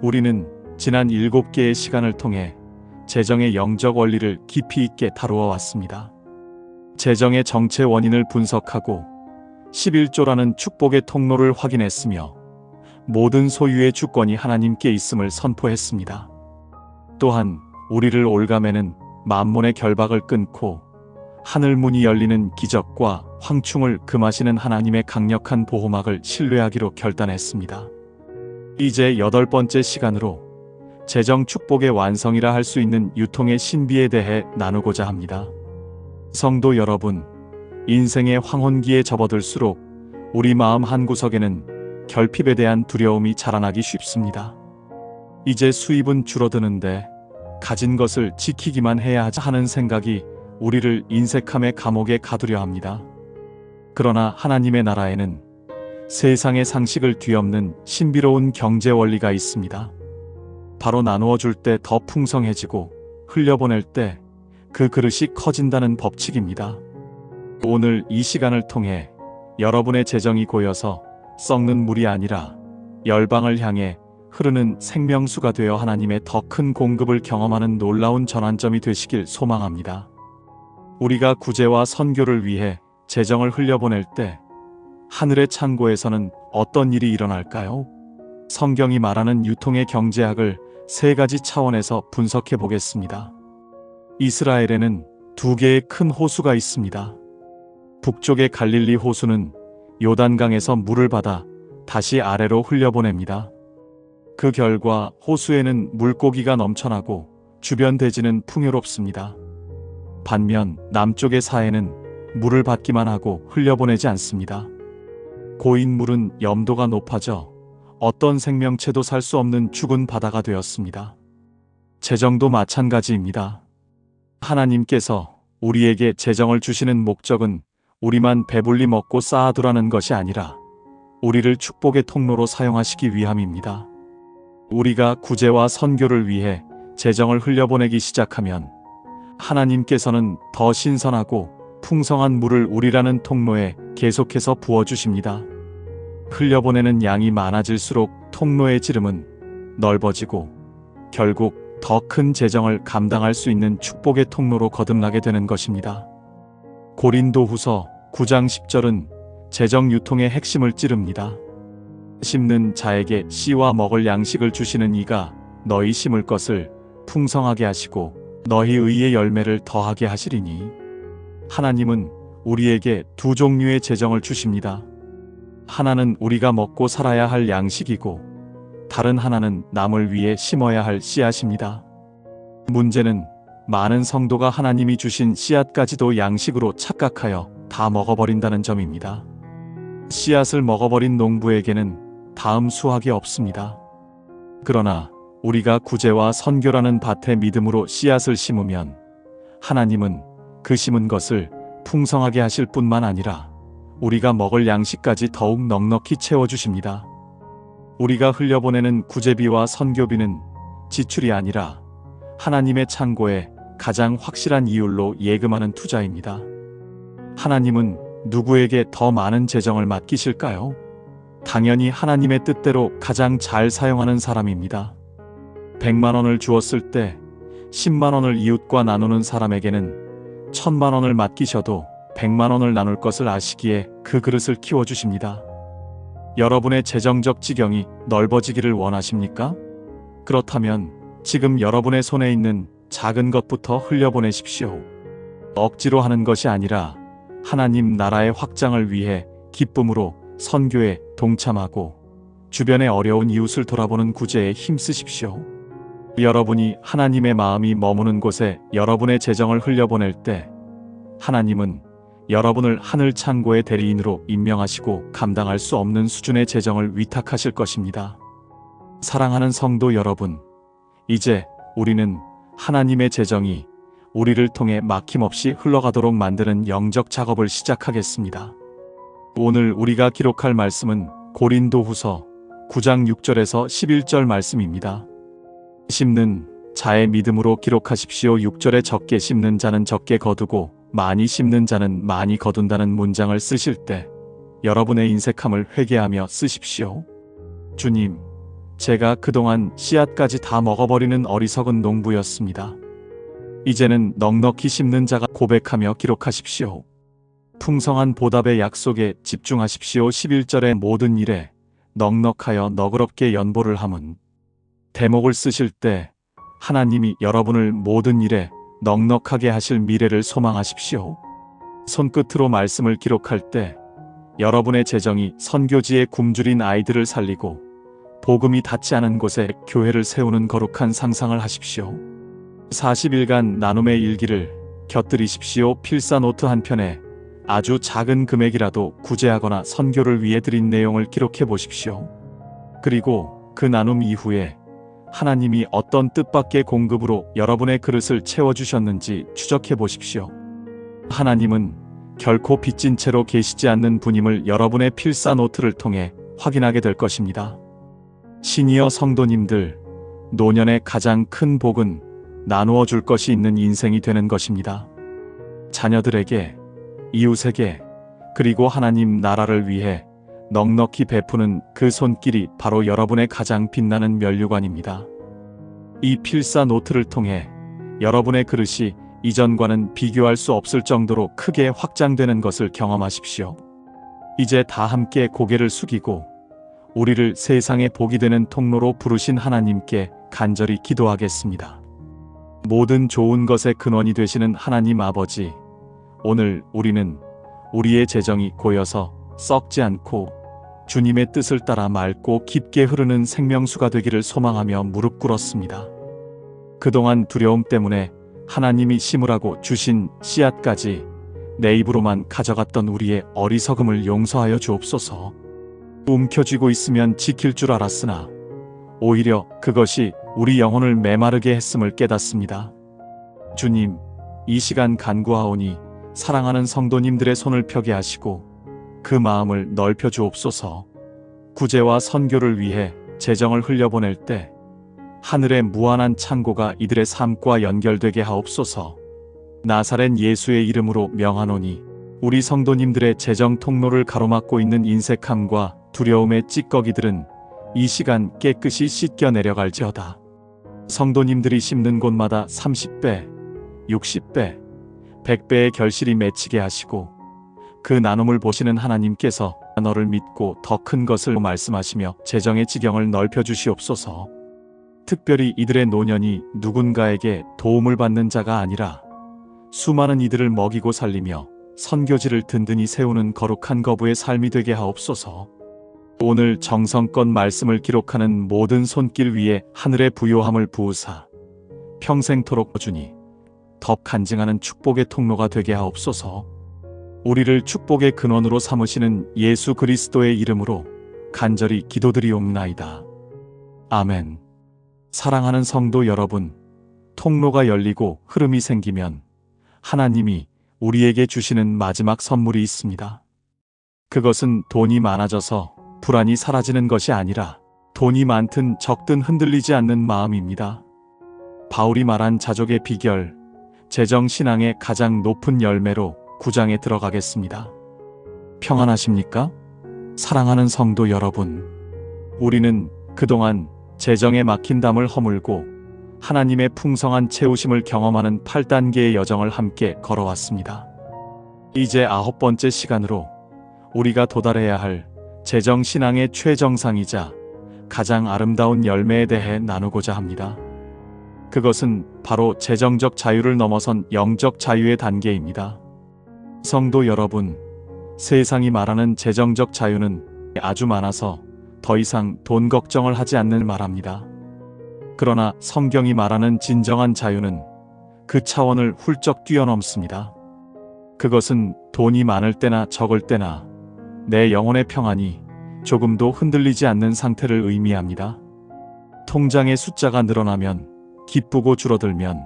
우리는 지난 7개의 시간을 통해 재정의 영적 원리를 깊이 있게 다루어 왔습니다. 재정의 정체 원인을 분석하고 11조라는 축복의 통로를 확인했으며 모든 소유의 주권이 하나님께 있음을 선포했습니다. 또한 우리를 올가매는 만몬의 결박을 끊고 하늘 문이 열리는 기적과 황충을 금하시는 하나님의 강력한 보호막을 신뢰하기로 결단했습니다. 이제 8번째 시간으로 재정 축복의 완성이라 할 수 있는 유통의 신비에 대해 나누고자 합니다. 성도 여러분, 인생의 황혼기에 접어들수록 우리 마음 한구석에는 결핍에 대한 두려움이 자라나기 쉽습니다. 이제 수입은 줄어드는데 가진 것을 지키기만 해야 하는 생각이 우리를 인색함의 감옥에 가두려 합니다. 그러나 하나님의 나라에는 세상의 상식을 뒤엎는 신비로운 경제 원리가 있습니다. 바로 나누어 줄 때 더 풍성해지고 흘려보낼 때 그 그릇이 커진다는 법칙입니다. 오늘 이 시간을 통해 여러분의 재정이 고여서 썩는 물이 아니라 열방을 향해 흐르는 생명수가 되어 하나님의 더 큰 공급을 경험하는 놀라운 전환점이 되시길 소망합니다. 우리가 구제와 선교를 위해 재정을 흘려보낼 때 하늘의 창고에서는 어떤 일이 일어날까요? 성경이 말하는 유통의 경제학을 세 가지 차원에서 분석해 보겠습니다. 이스라엘에는 두 개의 큰 호수가 있습니다. 북쪽의 갈릴리 호수는 요단강에서 물을 받아 다시 아래로 흘려보냅니다. 그 결과 호수에는 물고기가 넘쳐나고 주변 대지는 풍요롭습니다. 반면 남쪽의 사해는 물을 받기만 하고 흘려보내지 않습니다. 고인 물은 염도가 높아져 어떤 생명체도 살 수 없는 죽은 바다가 되었습니다. 재정도 마찬가지입니다. 하나님께서 우리에게 재정을 주시는 목적은 우리만 배불리 먹고 쌓아두라는 것이 아니라 우리를 축복의 통로로 사용하시기 위함입니다. 우리가 구제와 선교를 위해 재정을 흘려보내기 시작하면 하나님께서는 더 신선하고 풍성한 물을 우리라는 통로에 계속해서 부어주십니다. 흘려보내는 양이 많아질수록 통로의 지름은 넓어지고 결국 더 큰 재정을 감당할 수 있는 축복의 통로로 거듭나게 되는 것입니다. 고린도후서 9장 10절은 재정 유통의 핵심을 찌릅니다. 심는 자에게 씨와 먹을 양식을 주시는 이가 너희 심을 것을 풍성하게 하시고 너희 의의 열매를 더하게 하시리니. 하나님은 우리에게 두 종류의 재정을 주십니다. 하나는 우리가 먹고 살아야 할 양식이고 다른 하나는 남을 위해 심어야 할 씨앗입니다. 문제는 많은 성도가 하나님이 주신 씨앗까지도 양식으로 착각하여 다 먹어버린다는 점입니다. 씨앗을 먹어버린 농부에게는 다음 수확이 없습니다. 그러나 우리가 구제와 선교라는 밭에 믿음으로 씨앗을 심으면 하나님은 그 심은 것을 풍성하게 하실 뿐만 아니라 우리가 먹을 양식까지 더욱 넉넉히 채워주십니다. 우리가 흘려보내는 구제비와 선교비는 지출이 아니라 하나님의 창고에 가장 확실한 이율로 예금하는 투자입니다. 하나님은 누구에게 더 많은 재정을 맡기실까요? 당연히 하나님의 뜻대로 가장 잘 사용하는 사람입니다. 100만 원을 주었을 때 10만 원을 이웃과 나누는 사람에게는 1000만 원을 맡기셔도 100만 원을 나눌 것을 아시기에 그 그릇을 키워주십니다. 여러분의 재정적 지경이 넓어지기를 원하십니까? 그렇다면 지금 여러분의 손에 있는 작은 것부터 흘려보내십시오. 억지로 하는 것이 아니라 하나님 나라의 확장을 위해 기쁨으로 선교에 동참하고 주변의 어려운 이웃을 돌아보는 구제에 힘쓰십시오. 여러분이 하나님의 마음이 머무는 곳에 여러분의 재정을 흘려보낼 때 하나님은 여러분을 하늘 창고의 대리인으로 임명하시고 감당할 수 없는 수준의 재정을 위탁하실 것입니다. 사랑하는 성도 여러분, 이제 우리는 하나님의 재정이 우리를 통해 막힘없이 흘러가도록 만드는 영적 작업을 시작하겠습니다. 오늘 우리가 기록할 말씀은 고린도후서 9장 6절에서 11절 말씀입니다. 심는 자의 믿음으로 기록하십시오. 6절에 적게 심는 자는 적게 거두고 많이 심는 자는 많이 거둔다는 문장을 쓰실 때 여러분의 인색함을 회개하며 쓰십시오. 주님, 제가 그동안 씨앗까지 다 먹어버리는 어리석은 농부였습니다. 이제는 넉넉히 심는 자가 고백하며 기록하십시오. 풍성한 보답의 약속에 집중하십시오. 11절의 모든 일에 넉넉하여 너그럽게 연보를 함은. 대목을 쓰실 때 하나님이 여러분을 모든 일에 넉넉하게 하실 미래를 소망하십시오. 손끝으로 말씀을 기록할 때 여러분의 재정이 선교지에 굶주린 아이들을 살리고 복음이 닿지 않은 곳에 교회를 세우는 거룩한 상상을 하십시오. 40일간 나눔의 일기를 곁들이십시오. 필사 노트 한 편에 아주 작은 금액이라도 구제하거나 선교를 위해 드린 내용을 기록해 보십시오. 그리고 그 나눔 이후에 하나님이 어떤 뜻밖의 공급으로 여러분의 그릇을 채워주셨는지 추적해 보십시오. 하나님은 결코 빚진 채로 계시지 않는 분임을 여러분의 필사 노트를 통해 확인하게 될 것입니다. 시니어 성도님들, 노년의 가장 큰 복은 나누어 줄 것이 있는 인생이 되는 것입니다. 자녀들에게, 이웃에게, 그리고 하나님 나라를 위해 넉넉히 베푸는 그 손길이 바로 여러분의 가장 빛나는 면류관입니다. 이 필사 노트를 통해 여러분의 그릇이 이전과는 비교할 수 없을 정도로 크게 확장되는 것을 경험하십시오. 이제 다 함께 고개를 숙이고 우리를 세상의 복이 되는 통로로 부르신 하나님께 간절히 기도하겠습니다. 모든 좋은 것의 근원이 되시는 하나님 아버지, 오늘 우리는 우리의 재정이 고여서 썩지 않고 주님의 뜻을 따라 맑고 깊게 흐르는 생명수가 되기를 소망하며 무릎 꿇었습니다. 그동안 두려움 때문에 하나님이 심으라고 주신 씨앗까지 내 입으로만 가져갔던 우리의 어리석음을 용서하여 주옵소서. 움켜쥐고 있으면 지킬 줄 알았으나 오히려 그것이 우리 영혼을 메마르게 했음을 깨닫습니다. 주님, 이 시간 간구하오니 사랑하는 성도님들의 손을 펴게 하시고 그 마음을 넓혀 주옵소서. 구제와 선교를 위해 재정을 흘려보낼 때 하늘의 무한한 창고가 이들의 삶과 연결되게 하옵소서. 나사렛 예수의 이름으로 명하노니 우리 성도님들의 재정 통로를 가로막고 있는 인색함과 두려움의 찌꺼기들은 이 시간 깨끗이 씻겨 내려갈지어다. 성도님들이 심는 곳마다 30배, 60배, 100배의 결실이 맺히게 하시고 그 나눔을 보시는 하나님께서 너를 믿고 더 큰 것을 말씀하시며 재정의 지경을 넓혀 주시옵소서. 특별히 이들의 노년이 누군가에게 도움을 받는 자가 아니라 수많은 이들을 먹이고 살리며 선교지를 든든히 세우는 거룩한 거부의 삶이 되게 하옵소서. 오늘 정성껏 말씀을 기록하는 모든 손길 위에 하늘의 부요함을 부으사 평생토록 주니 더 간증하는 축복의 통로가 되게 하옵소서. 우리를 축복의 근원으로 삼으시는 예수 그리스도의 이름으로 간절히 기도드리옵나이다. 아멘. 사랑하는 성도 여러분, 통로가 열리고 흐름이 생기면 하나님이 우리에게 주시는 마지막 선물이 있습니다. 그것은 돈이 많아져서 불안이 사라지는 것이 아니라 돈이 많든 적든 흔들리지 않는 마음입니다. 바울이 말한 자족의 비결, 재정신앙의 가장 높은 열매로 9장에 들어가겠습니다. 평안하십니까? 사랑하는 성도 여러분, 우리는 그동안 재정에 막힌 담을 허물고 하나님의 풍성한 채우심을 경험하는 8단계의 여정을 함께 걸어왔습니다. 이제 9번째 시간으로 우리가 도달해야 할 재정신앙의 최정상이자 가장 아름다운 열매에 대해 나누고자 합니다. 그것은 바로 재정적 자유를 넘어선 영적 자유의 단계입니다. 성도 여러분, 세상이 말하는 재정적 자유는 아주 많아서 더 이상 돈 걱정을 하지 않는 말합니다. 그러나 성경이 말하는 진정한 자유는 그 차원을 훌쩍 뛰어넘습니다. 그것은 돈이 많을 때나 적을 때나 내 영혼의 평안이 조금도 흔들리지 않는 상태를 의미합니다. 통장의 숫자가 늘어나면, 기쁘고 줄어들면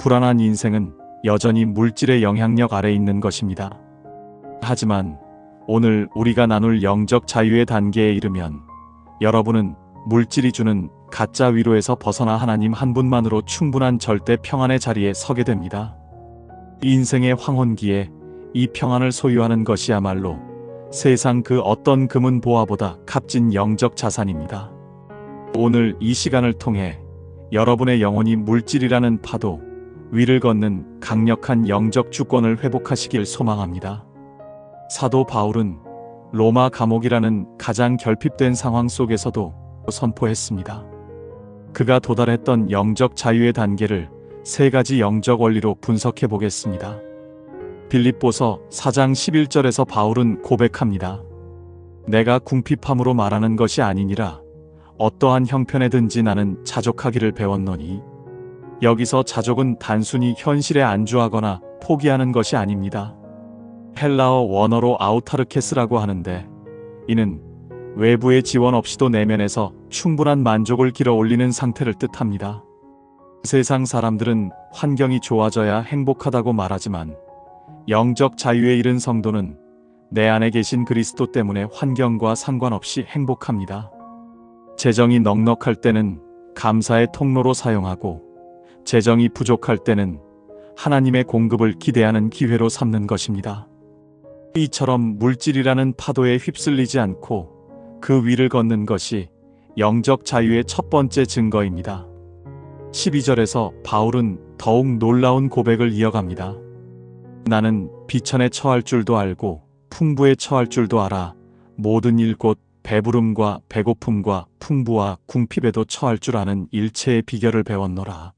불안한 인생은 여전히 물질의 영향력 아래 있는 것입니다. 하지만 오늘 우리가 나눌 영적 자유의 단계에 이르면 여러분은 물질이 주는 가짜 위로에서 벗어나 하나님 한 분만으로 충분한 절대 평안의 자리에 서게 됩니다. 인생의 황혼기에 이 평안을 소유하는 것이야말로 세상 그 어떤 금은 보화보다 값진 영적 자산입니다. 오늘 이 시간을 통해 여러분의 영혼이 물질이라는 파도 위를 걷는 강력한 영적 주권을 회복하시길 소망합니다. 사도 바울은 로마 감옥이라는 가장 결핍된 상황 속에서도 선포했습니다. 그가 도달했던 영적 자유의 단계를 3가지 영적 원리로 분석해 보겠습니다. 빌립보서 4장 11절에서 바울은 고백합니다. 내가 궁핍함으로 말하는 것이 아니니라. 어떠한 형편에든지 나는 자족하기를 배웠노니. 여기서 자족은 단순히 현실에 안주하거나 포기하는 것이 아닙니다. 헬라어 원어로 아우타르케스라고 하는데 이는 외부의 지원 없이도 내면에서 충분한 만족을 길어 올리는 상태를 뜻합니다. 세상 사람들은 환경이 좋아져야 행복하다고 말하지만 영적 자유에 이른 성도는 내 안에 계신 그리스도 때문에 환경과 상관없이 행복합니다. 재정이 넉넉할 때는 감사의 통로로 사용하고 재정이 부족할 때는 하나님의 공급을 기대하는 기회로 삼는 것입니다. 이처럼 물질이라는 파도에 휩쓸리지 않고 그 위를 걷는 것이 영적 자유의 첫 번째 증거입니다. 12절에서 바울은 더욱 놀라운 고백을 이어갑니다. 나는 비천에 처할 줄도 알고 풍부에 처할 줄도 알아 모든 일 곧 배부름과 배고픔과 풍부와 궁핍에도 처할 줄 아는 일체의 비결을 배웠노라.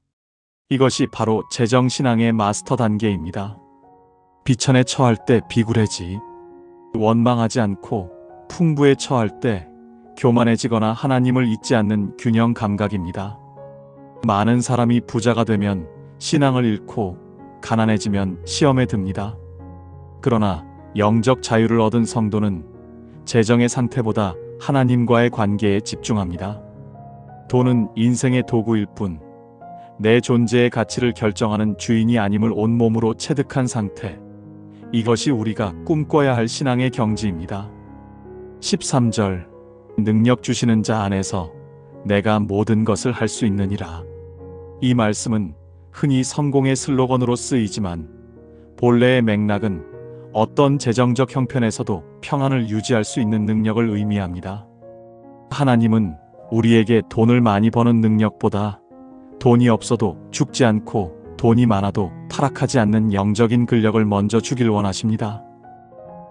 이것이 바로 재정신앙의 마스터 단계입니다. 비천에 처할 때 비굴해지, 원망하지 않고 풍부에 처할 때 교만해지거나 하나님을 잊지 않는 균형 감각입니다. 많은 사람이 부자가 되면 신앙을 잃고 가난해지면 시험에 듭니다. 그러나 영적 자유를 얻은 성도는 재정의 상태보다 하나님과의 관계에 집중합니다. 돈은 인생의 도구일 뿐 내 존재의 가치를 결정하는 주인이 아님을 온몸으로 체득한 상태. 이것이 우리가 꿈꿔야 할 신앙의 경지입니다. 13절 능력 주시는 자 안에서 내가 모든 것을 할 수 있느니라. 이 말씀은 흔히 성공의 슬로건으로 쓰이지만 본래의 맥락은 어떤 재정적 형편에서도 평안을 유지할 수 있는 능력을 의미합니다. 하나님은 우리에게 돈을 많이 버는 능력보다 돈이 없어도 죽지 않고 돈이 많아도 타락하지 않는 영적인 근력을 먼저 주길 원하십니다.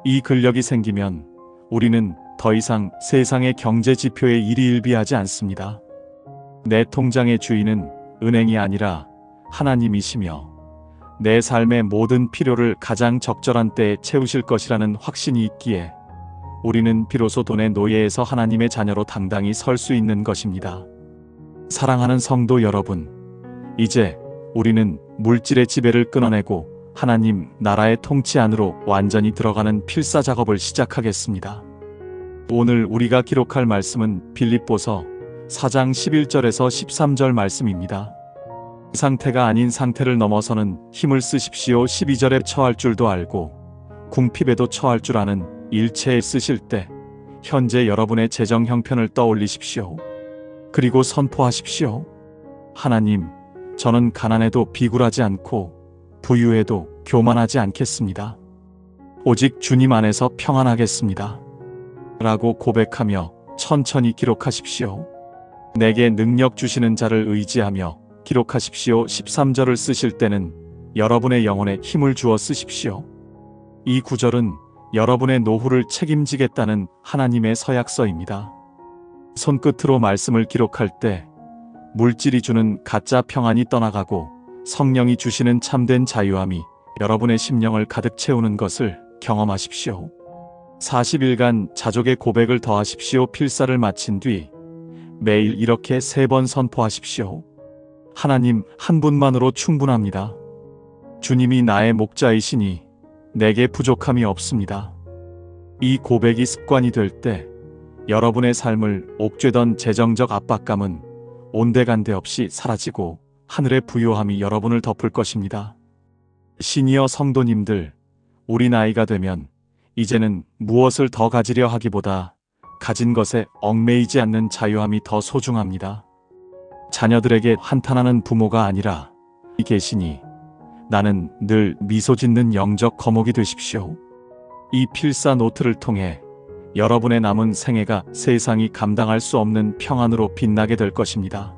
이 근력이 생기면 우리는 더 이상 세상의 경제 지표에 일희일비하지 않습니다. 내 통장의 주인은 은행이 아니라 하나님이시며 내 삶의 모든 필요를 가장 적절한 때에 채우실 것이라는 확신이 있기에 우리는 비로소 돈의 노예에서 하나님의 자녀로 당당히 설 수 있는 것입니다. 사랑하는 성도 여러분, 이제 우리는 물질의 지배를 끊어내고 하나님 나라의 통치 안으로 완전히 들어가는 필사 작업을 시작하겠습니다. 오늘 우리가 기록할 말씀은 빌립보서 4장 11절에서 13절 말씀입니다. 상태가 아닌 상태를 넘어서는 힘을 쓰십시오. 12절에 처할 줄도 알고 궁핍에도 처할 줄 아는 일체에 쓰실 때 현재 여러분의 재정 형편을 떠올리십시오. 그리고 선포하십시오. 하나님, 저는 가난해도 비굴하지 않고 부유해도 교만하지 않겠습니다. 오직 주님 안에서 평안하겠습니다. 라고 고백하며 천천히 기록하십시오. 내게 능력 주시는 자를 의지하며 기록하십시오. 13절을 쓰실 때는 여러분의 영혼에 힘을 주어 쓰십시오. 이 구절은 여러분의 노후를 책임지겠다는 하나님의 서약서입니다. 손끝으로 말씀을 기록할 때 물질이 주는 가짜 평안이 떠나가고 성령이 주시는 참된 자유함이 여러분의 심령을 가득 채우는 것을 경험하십시오. 40일간 자족의 고백을 더하십시오. 필사를 마친 뒤 매일 이렇게 3번 선포하십시오. 하나님 한 분만으로 충분합니다. 주님이 나의 목자이시니 내게 부족함이 없습니다. 이 고백이 습관이 될 때 여러분의 삶을 옥죄던 재정적 압박감은 온데간데 없이 사라지고 하늘의 부요함이 여러분을 덮을 것입니다. 시니어 성도님들, 우리 나이가 되면 이제는 무엇을 더 가지려 하기보다 가진 것에 얽매이지 않는 자유함이 더 소중합니다. 자녀들에게 한탄하는 부모가 아니라 계시니 나는 늘 미소 짓는 영적 거목이 되십시오. 이 필사 노트를 통해 여러분의 남은 생애가 세상이 감당할 수 없는 평안으로 빛나게 될 것입니다.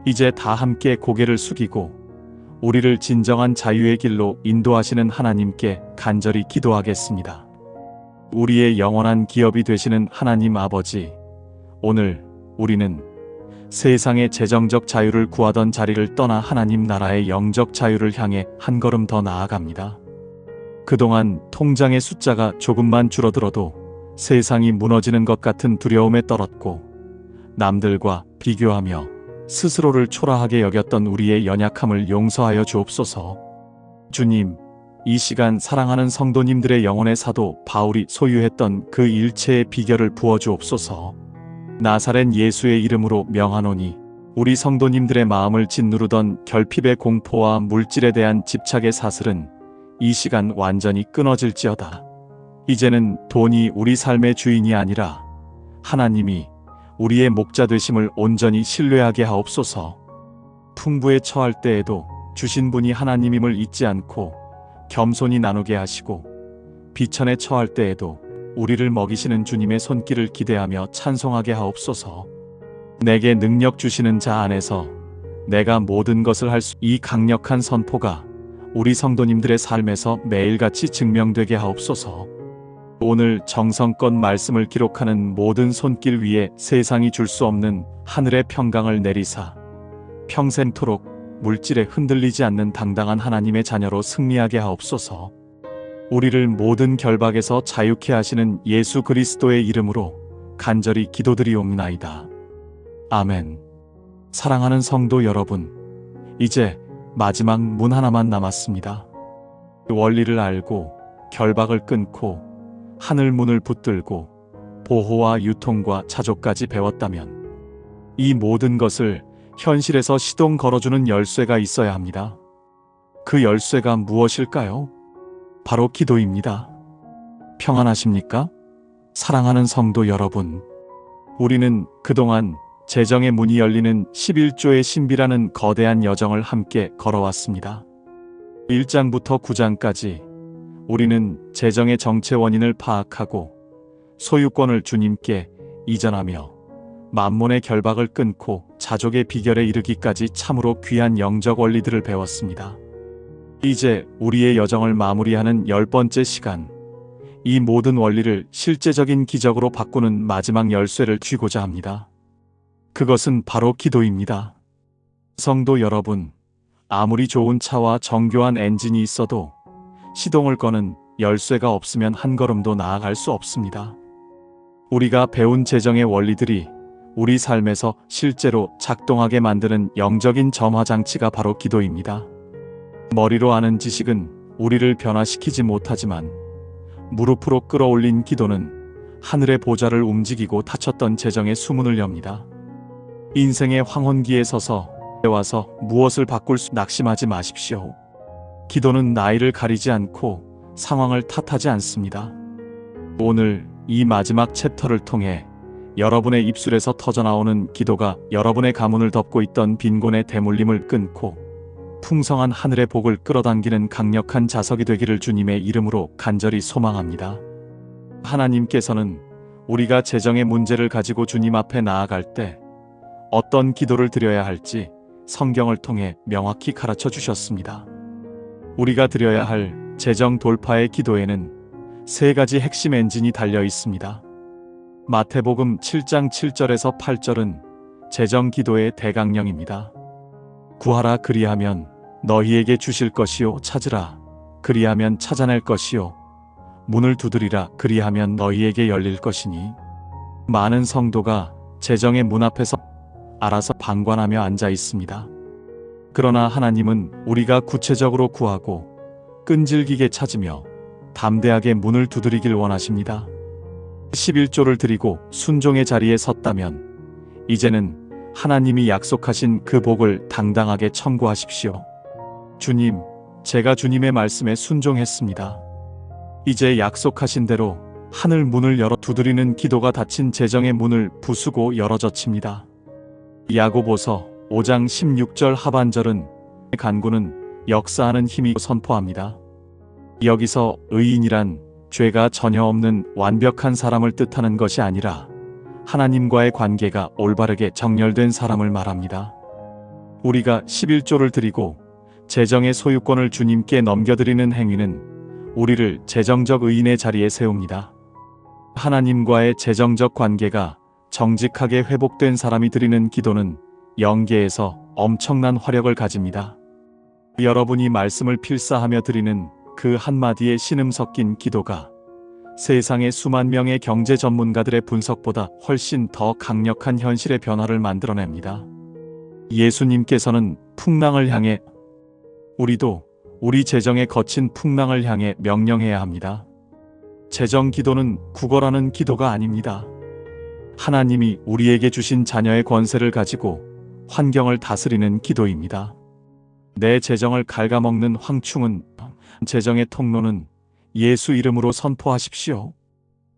이제 다 함께 고개를 숙이고 우리를 진정한 자유의 길로 인도하시는 하나님께 간절히 기도하겠습니다. 우리의 영원한 기업이 되시는 하나님 아버지, 오늘 우리는 세상의 재정적 자유를 구하던 자리를 떠나 하나님 나라의 영적 자유를 향해 한 걸음 더 나아갑니다. 그동안 통장의 숫자가 조금만 줄어들어도 세상이 무너지는 것 같은 두려움에 떨었고 남들과 비교하며 스스로를 초라하게 여겼던 우리의 연약함을 용서하여 주옵소서. 주님, 이 시간 사랑하는 성도님들의 영혼의 사도 바울이 소유했던 그 일체의 비결을 부어주옵소서. 나사렛 예수의 이름으로 명하노니 우리 성도님들의 마음을 짓누르던 결핍의 공포와 물질에 대한 집착의 사슬은 이 시간 완전히 끊어질지어다. 이제는 돈이 우리 삶의 주인이 아니라 하나님이 우리의 목자 되심을 온전히 신뢰하게 하옵소서. 풍부에 처할 때에도 주신 분이 하나님임을 잊지 않고 겸손히 나누게 하시고 비천에 처할 때에도 우리를 먹이시는 주님의 손길을 기대하며 찬송하게 하옵소서. 내게 능력 주시는 자 안에서 내가 모든 것을 할 수, 이 강력한 선포가 우리 성도님들의 삶에서 매일같이 증명되게 하옵소서. 오늘 정성껏 말씀을 기록하는 모든 손길 위에 세상이 줄 수 없는 하늘의 평강을 내리사 평생토록 물질에 흔들리지 않는 당당한 하나님의 자녀로 승리하게 하옵소서. 우리를 모든 결박에서 자유케 하시는 예수 그리스도의 이름으로 간절히 기도드리옵나이다. 아멘. 사랑하는 성도 여러분, 이제 마지막 문 하나만 남았습니다. 원리를 알고 결박을 끊고 하늘 문을 붙들고 보호와 유통과 자족까지 배웠다면 이 모든 것을 현실에서 시동 걸어주는 열쇠가 있어야 합니다. 그 열쇠가 무엇일까요? 바로 기도입니다. 평안하십니까? 사랑하는 성도 여러분, 우리는 그동안 재정의 문이 열리는 11조의 신비라는 거대한 여정을 함께 걸어왔습니다. 1장부터 9장까지 우리는 재정의 정체 원인을 파악하고 소유권을 주님께 이전하며 만몬의 결박을 끊고 자족의 비결에 이르기까지 참으로 귀한 영적 원리들을 배웠습니다. 이제 우리의 여정을 마무리하는 10번째 시간, 이 모든 원리를 실제적인 기적으로 바꾸는 마지막 열쇠를 쥐고자 합니다. 그것은 바로 기도입니다. 성도 여러분, 아무리 좋은 차와 정교한 엔진이 있어도 시동을 거는 열쇠가 없으면 한 걸음도 나아갈 수 없습니다. 우리가 배운 재정의 원리들이 우리 삶에서 실제로 작동하게 만드는 영적인 점화장치가 바로 기도입니다. 머리로 아는 지식은 우리를 변화시키지 못하지만 무릎으로 끌어올린 기도는 하늘의 보좌를 움직이고 닫혔던 재정의 수문을 엽니다. 인생의 황혼기에 서서 와서 무엇을 바꿀 수 낙심하지 마십시오. 기도는 나이를 가리지 않고 상황을 탓하지 않습니다. 오늘 이 마지막 챕터를 통해 여러분의 입술에서 터져나오는 기도가 여러분의 가문을 덮고 있던 빈곤의 대물림을 끊고 풍성한 하늘의 복을 끌어당기는 강력한 자석이 되기를 주님의 이름으로 간절히 소망합니다. 하나님께서는 우리가 재정의 문제를 가지고 주님 앞에 나아갈 때 어떤 기도를 드려야 할지 성경을 통해 명확히 가르쳐 주셨습니다. 우리가 드려야 할 재정 돌파의 기도에는 3가지 핵심 엔진이 달려 있습니다. 마태복음 7장 7절에서 8절은 재정 기도의 대강령입니다. 구하라 그리하면 너희에게 주실 것이요, 찾으라 그리하면 찾아낼 것이요, 문을 두드리라 그리하면 너희에게 열릴 것이니. 많은 성도가 재정의 문 앞에서 알아서 방관하며 앉아 있습니다. 그러나 하나님은 우리가 구체적으로 구하고 끈질기게 찾으며 담대하게 문을 두드리길 원하십니다. 11조를 드리고 순종의 자리에 섰다면 이제는 하나님이 약속하신 그 복을 당당하게 청구하십시오. 주님, 제가 주님의 말씀에 순종했습니다. 이제 약속하신 대로 하늘 문을 열어 두드리는 기도가 닫힌 재정의 문을 부수고 열어젖힙니다. 야고보서 5장 16절 하반절은 간구는 역사하는 힘이 선포합니다. 여기서 의인이란 죄가 전혀 없는 완벽한 사람을 뜻하는 것이 아니라 하나님과의 관계가 올바르게 정렬된 사람을 말합니다. 우리가 11조를 드리고 재정의 소유권을 주님께 넘겨드리는 행위는 우리를 재정적 의인의 자리에 세웁니다. 하나님과의 재정적 관계가 정직하게 회복된 사람이 드리는 기도는 영계에서 엄청난 화력을 가집니다. 여러분이 말씀을 필사하며 드리는 그 한마디의 신음 섞인 기도가 세상의 수만 명의 경제 전문가들의 분석보다 훨씬 더 강력한 현실의 변화를 만들어냅니다. 예수님께서는 풍랑을 향해, 우리도 우리 재정에 거친 풍랑을 향해 명령해야 합니다. 재정 기도는 구걸하는 기도가 아닙니다. 하나님이 우리에게 주신 자녀의 권세를 가지고 환경을 다스리는 기도입니다. 내 재정을 갉아먹는 황충은, 재정의 통로는 예수 이름으로 선포하십시오.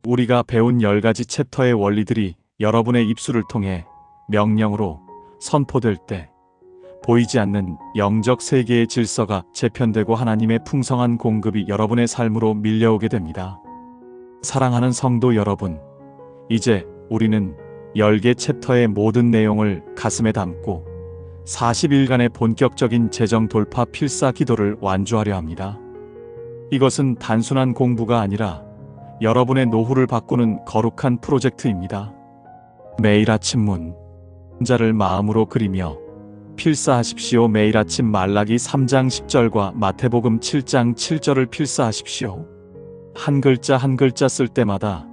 우리가 배운 10가지 챕터의 원리들이 여러분의 입술을 통해 명령으로 선포될 때 보이지 않는 영적 세계의 질서가 재편되고 하나님의 풍성한 공급이 여러분의 삶으로 밀려오게 됩니다. 사랑하는 성도 여러분, 이제 우리는 10개 챕터의 모든 내용을 가슴에 담고 40일간의 본격적인 재정 돌파 필사 기도를 완주하려 합니다. 이것은 단순한 공부가 아니라 여러분의 노후를 바꾸는 거룩한 프로젝트입니다. 매일 아침 문자를 마음으로 그리며 필사하십시오. 매일 아침 말라기 3장 10절과 마태복음 7장 7절을 필사하십시오. 한 글자 한 글자 쓸 때마다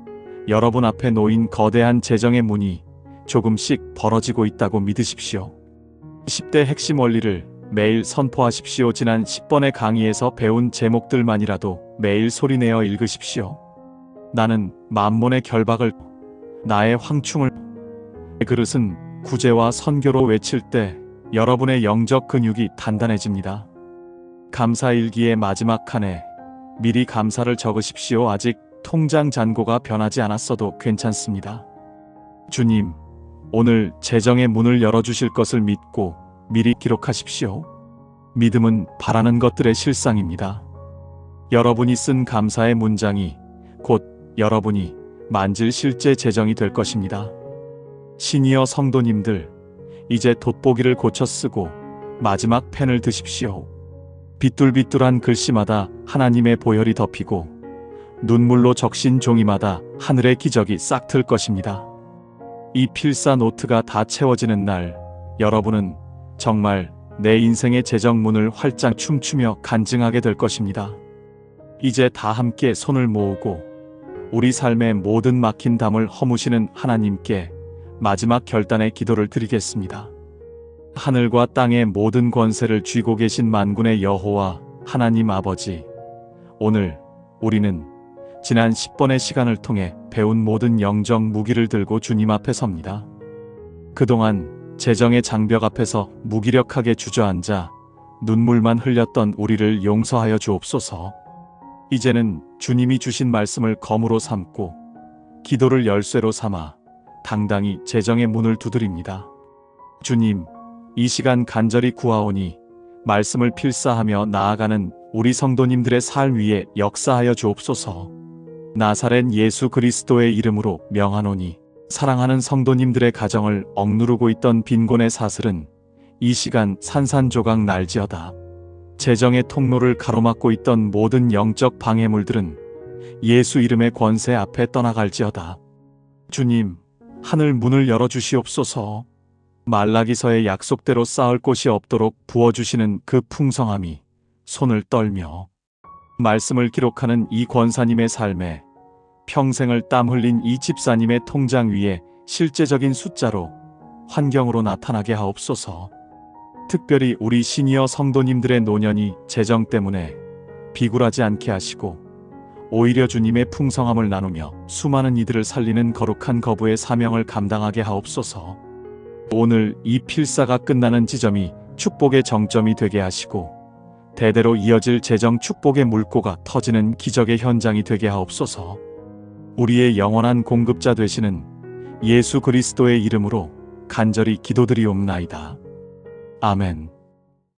여러분 앞에 놓인 거대한 재정의 문이 조금씩 벌어지고 있다고 믿으십시오. 10대 핵심 원리를 매일 선포하십시오. 지난 10번의 강의에서 배운 제목들만이라도 매일 소리내어 읽으십시오. 나는 만몬의 결박을, 나의 황충을, 내 그릇은 구제와 선교로 외칠 때 여러분의 영적 근육이 단단해집니다. 감사일기의 마지막 칸에 미리 감사를 적으십시오. 아직 통장 잔고가 변하지 않았어도 괜찮습니다. 주님, 오늘 재정의 문을 열어주실 것을 믿고 미리 기록하십시오. 믿음은 바라는 것들의 실상입니다. 여러분이 쓴 감사의 문장이 곧 여러분이 만질 실제 재정이 될 것입니다. 시니어 성도님들, 이제 돋보기를 고쳐 쓰고 마지막 펜을 드십시오. 비뚤비뚤한 글씨마다 하나님의 보혈이 덮이고 눈물로 적신 종이마다 하늘의 기적이 싹틀 것입니다. 이 필사 노트가 다 채워지는 날, 여러분은 정말 내 인생의 재정문을 활짝 춤추며 간증하게 될 것입니다. 이제 다 함께 손을 모으고 우리 삶의 모든 막힌 담을 허무시는 하나님께 마지막 결단의 기도를 드리겠습니다. 하늘과 땅의 모든 권세를 쥐고 계신 만군의 여호와 하나님 아버지, 오늘 우리는 지난 10번의 시간을 통해 배운 모든 영적 무기를 들고 주님 앞에 섭니다. 그동안 재정의 장벽 앞에서 무기력하게 주저앉아 눈물만 흘렸던 우리를 용서하여 주옵소서. 이제는 주님이 주신 말씀을 검으로 삼고 기도를 열쇠로 삼아 당당히 재정의 문을 두드립니다. 주님, 이 시간 간절히 구하오니 말씀을 필사하며 나아가는 우리 성도님들의 삶 위에 역사하여 주옵소서. 나사렛 예수 그리스도의 이름으로 명하노니 사랑하는 성도님들의 가정을 억누르고 있던 빈곤의 사슬은 이 시간 산산조각 날지어다. 재정의 통로를 가로막고 있던 모든 영적 방해물들은 예수 이름의 권세 앞에 떠나갈지어다. 주님, 하늘 문을 열어주시옵소서. 말라기서의 약속대로 쌓을 곳이 없도록 부어주시는 그 풍성함이 손을 떨며 말씀을 기록하는 이 권사님의 삶에 평생을 땀 흘린 이 집사님의 통장 위에 실제적인 숫자로 환경으로 나타나게 하옵소서. 특별히 우리 시니어 성도님들의 노년이 재정 때문에 비굴하지 않게 하시고 오히려 주님의 풍성함을 나누며 수많은 이들을 살리는 거룩한 거부의 사명을 감당하게 하옵소서. 오늘 이 필사가 끝나는 지점이 축복의 정점이 되게 하시고 대대로 이어질 재정 축복의 물꼬가 터지는 기적의 현장이 되게 하옵소서. 우리의 영원한 공급자 되시는 예수 그리스도의 이름으로 간절히 기도드리옵나이다. 아멘.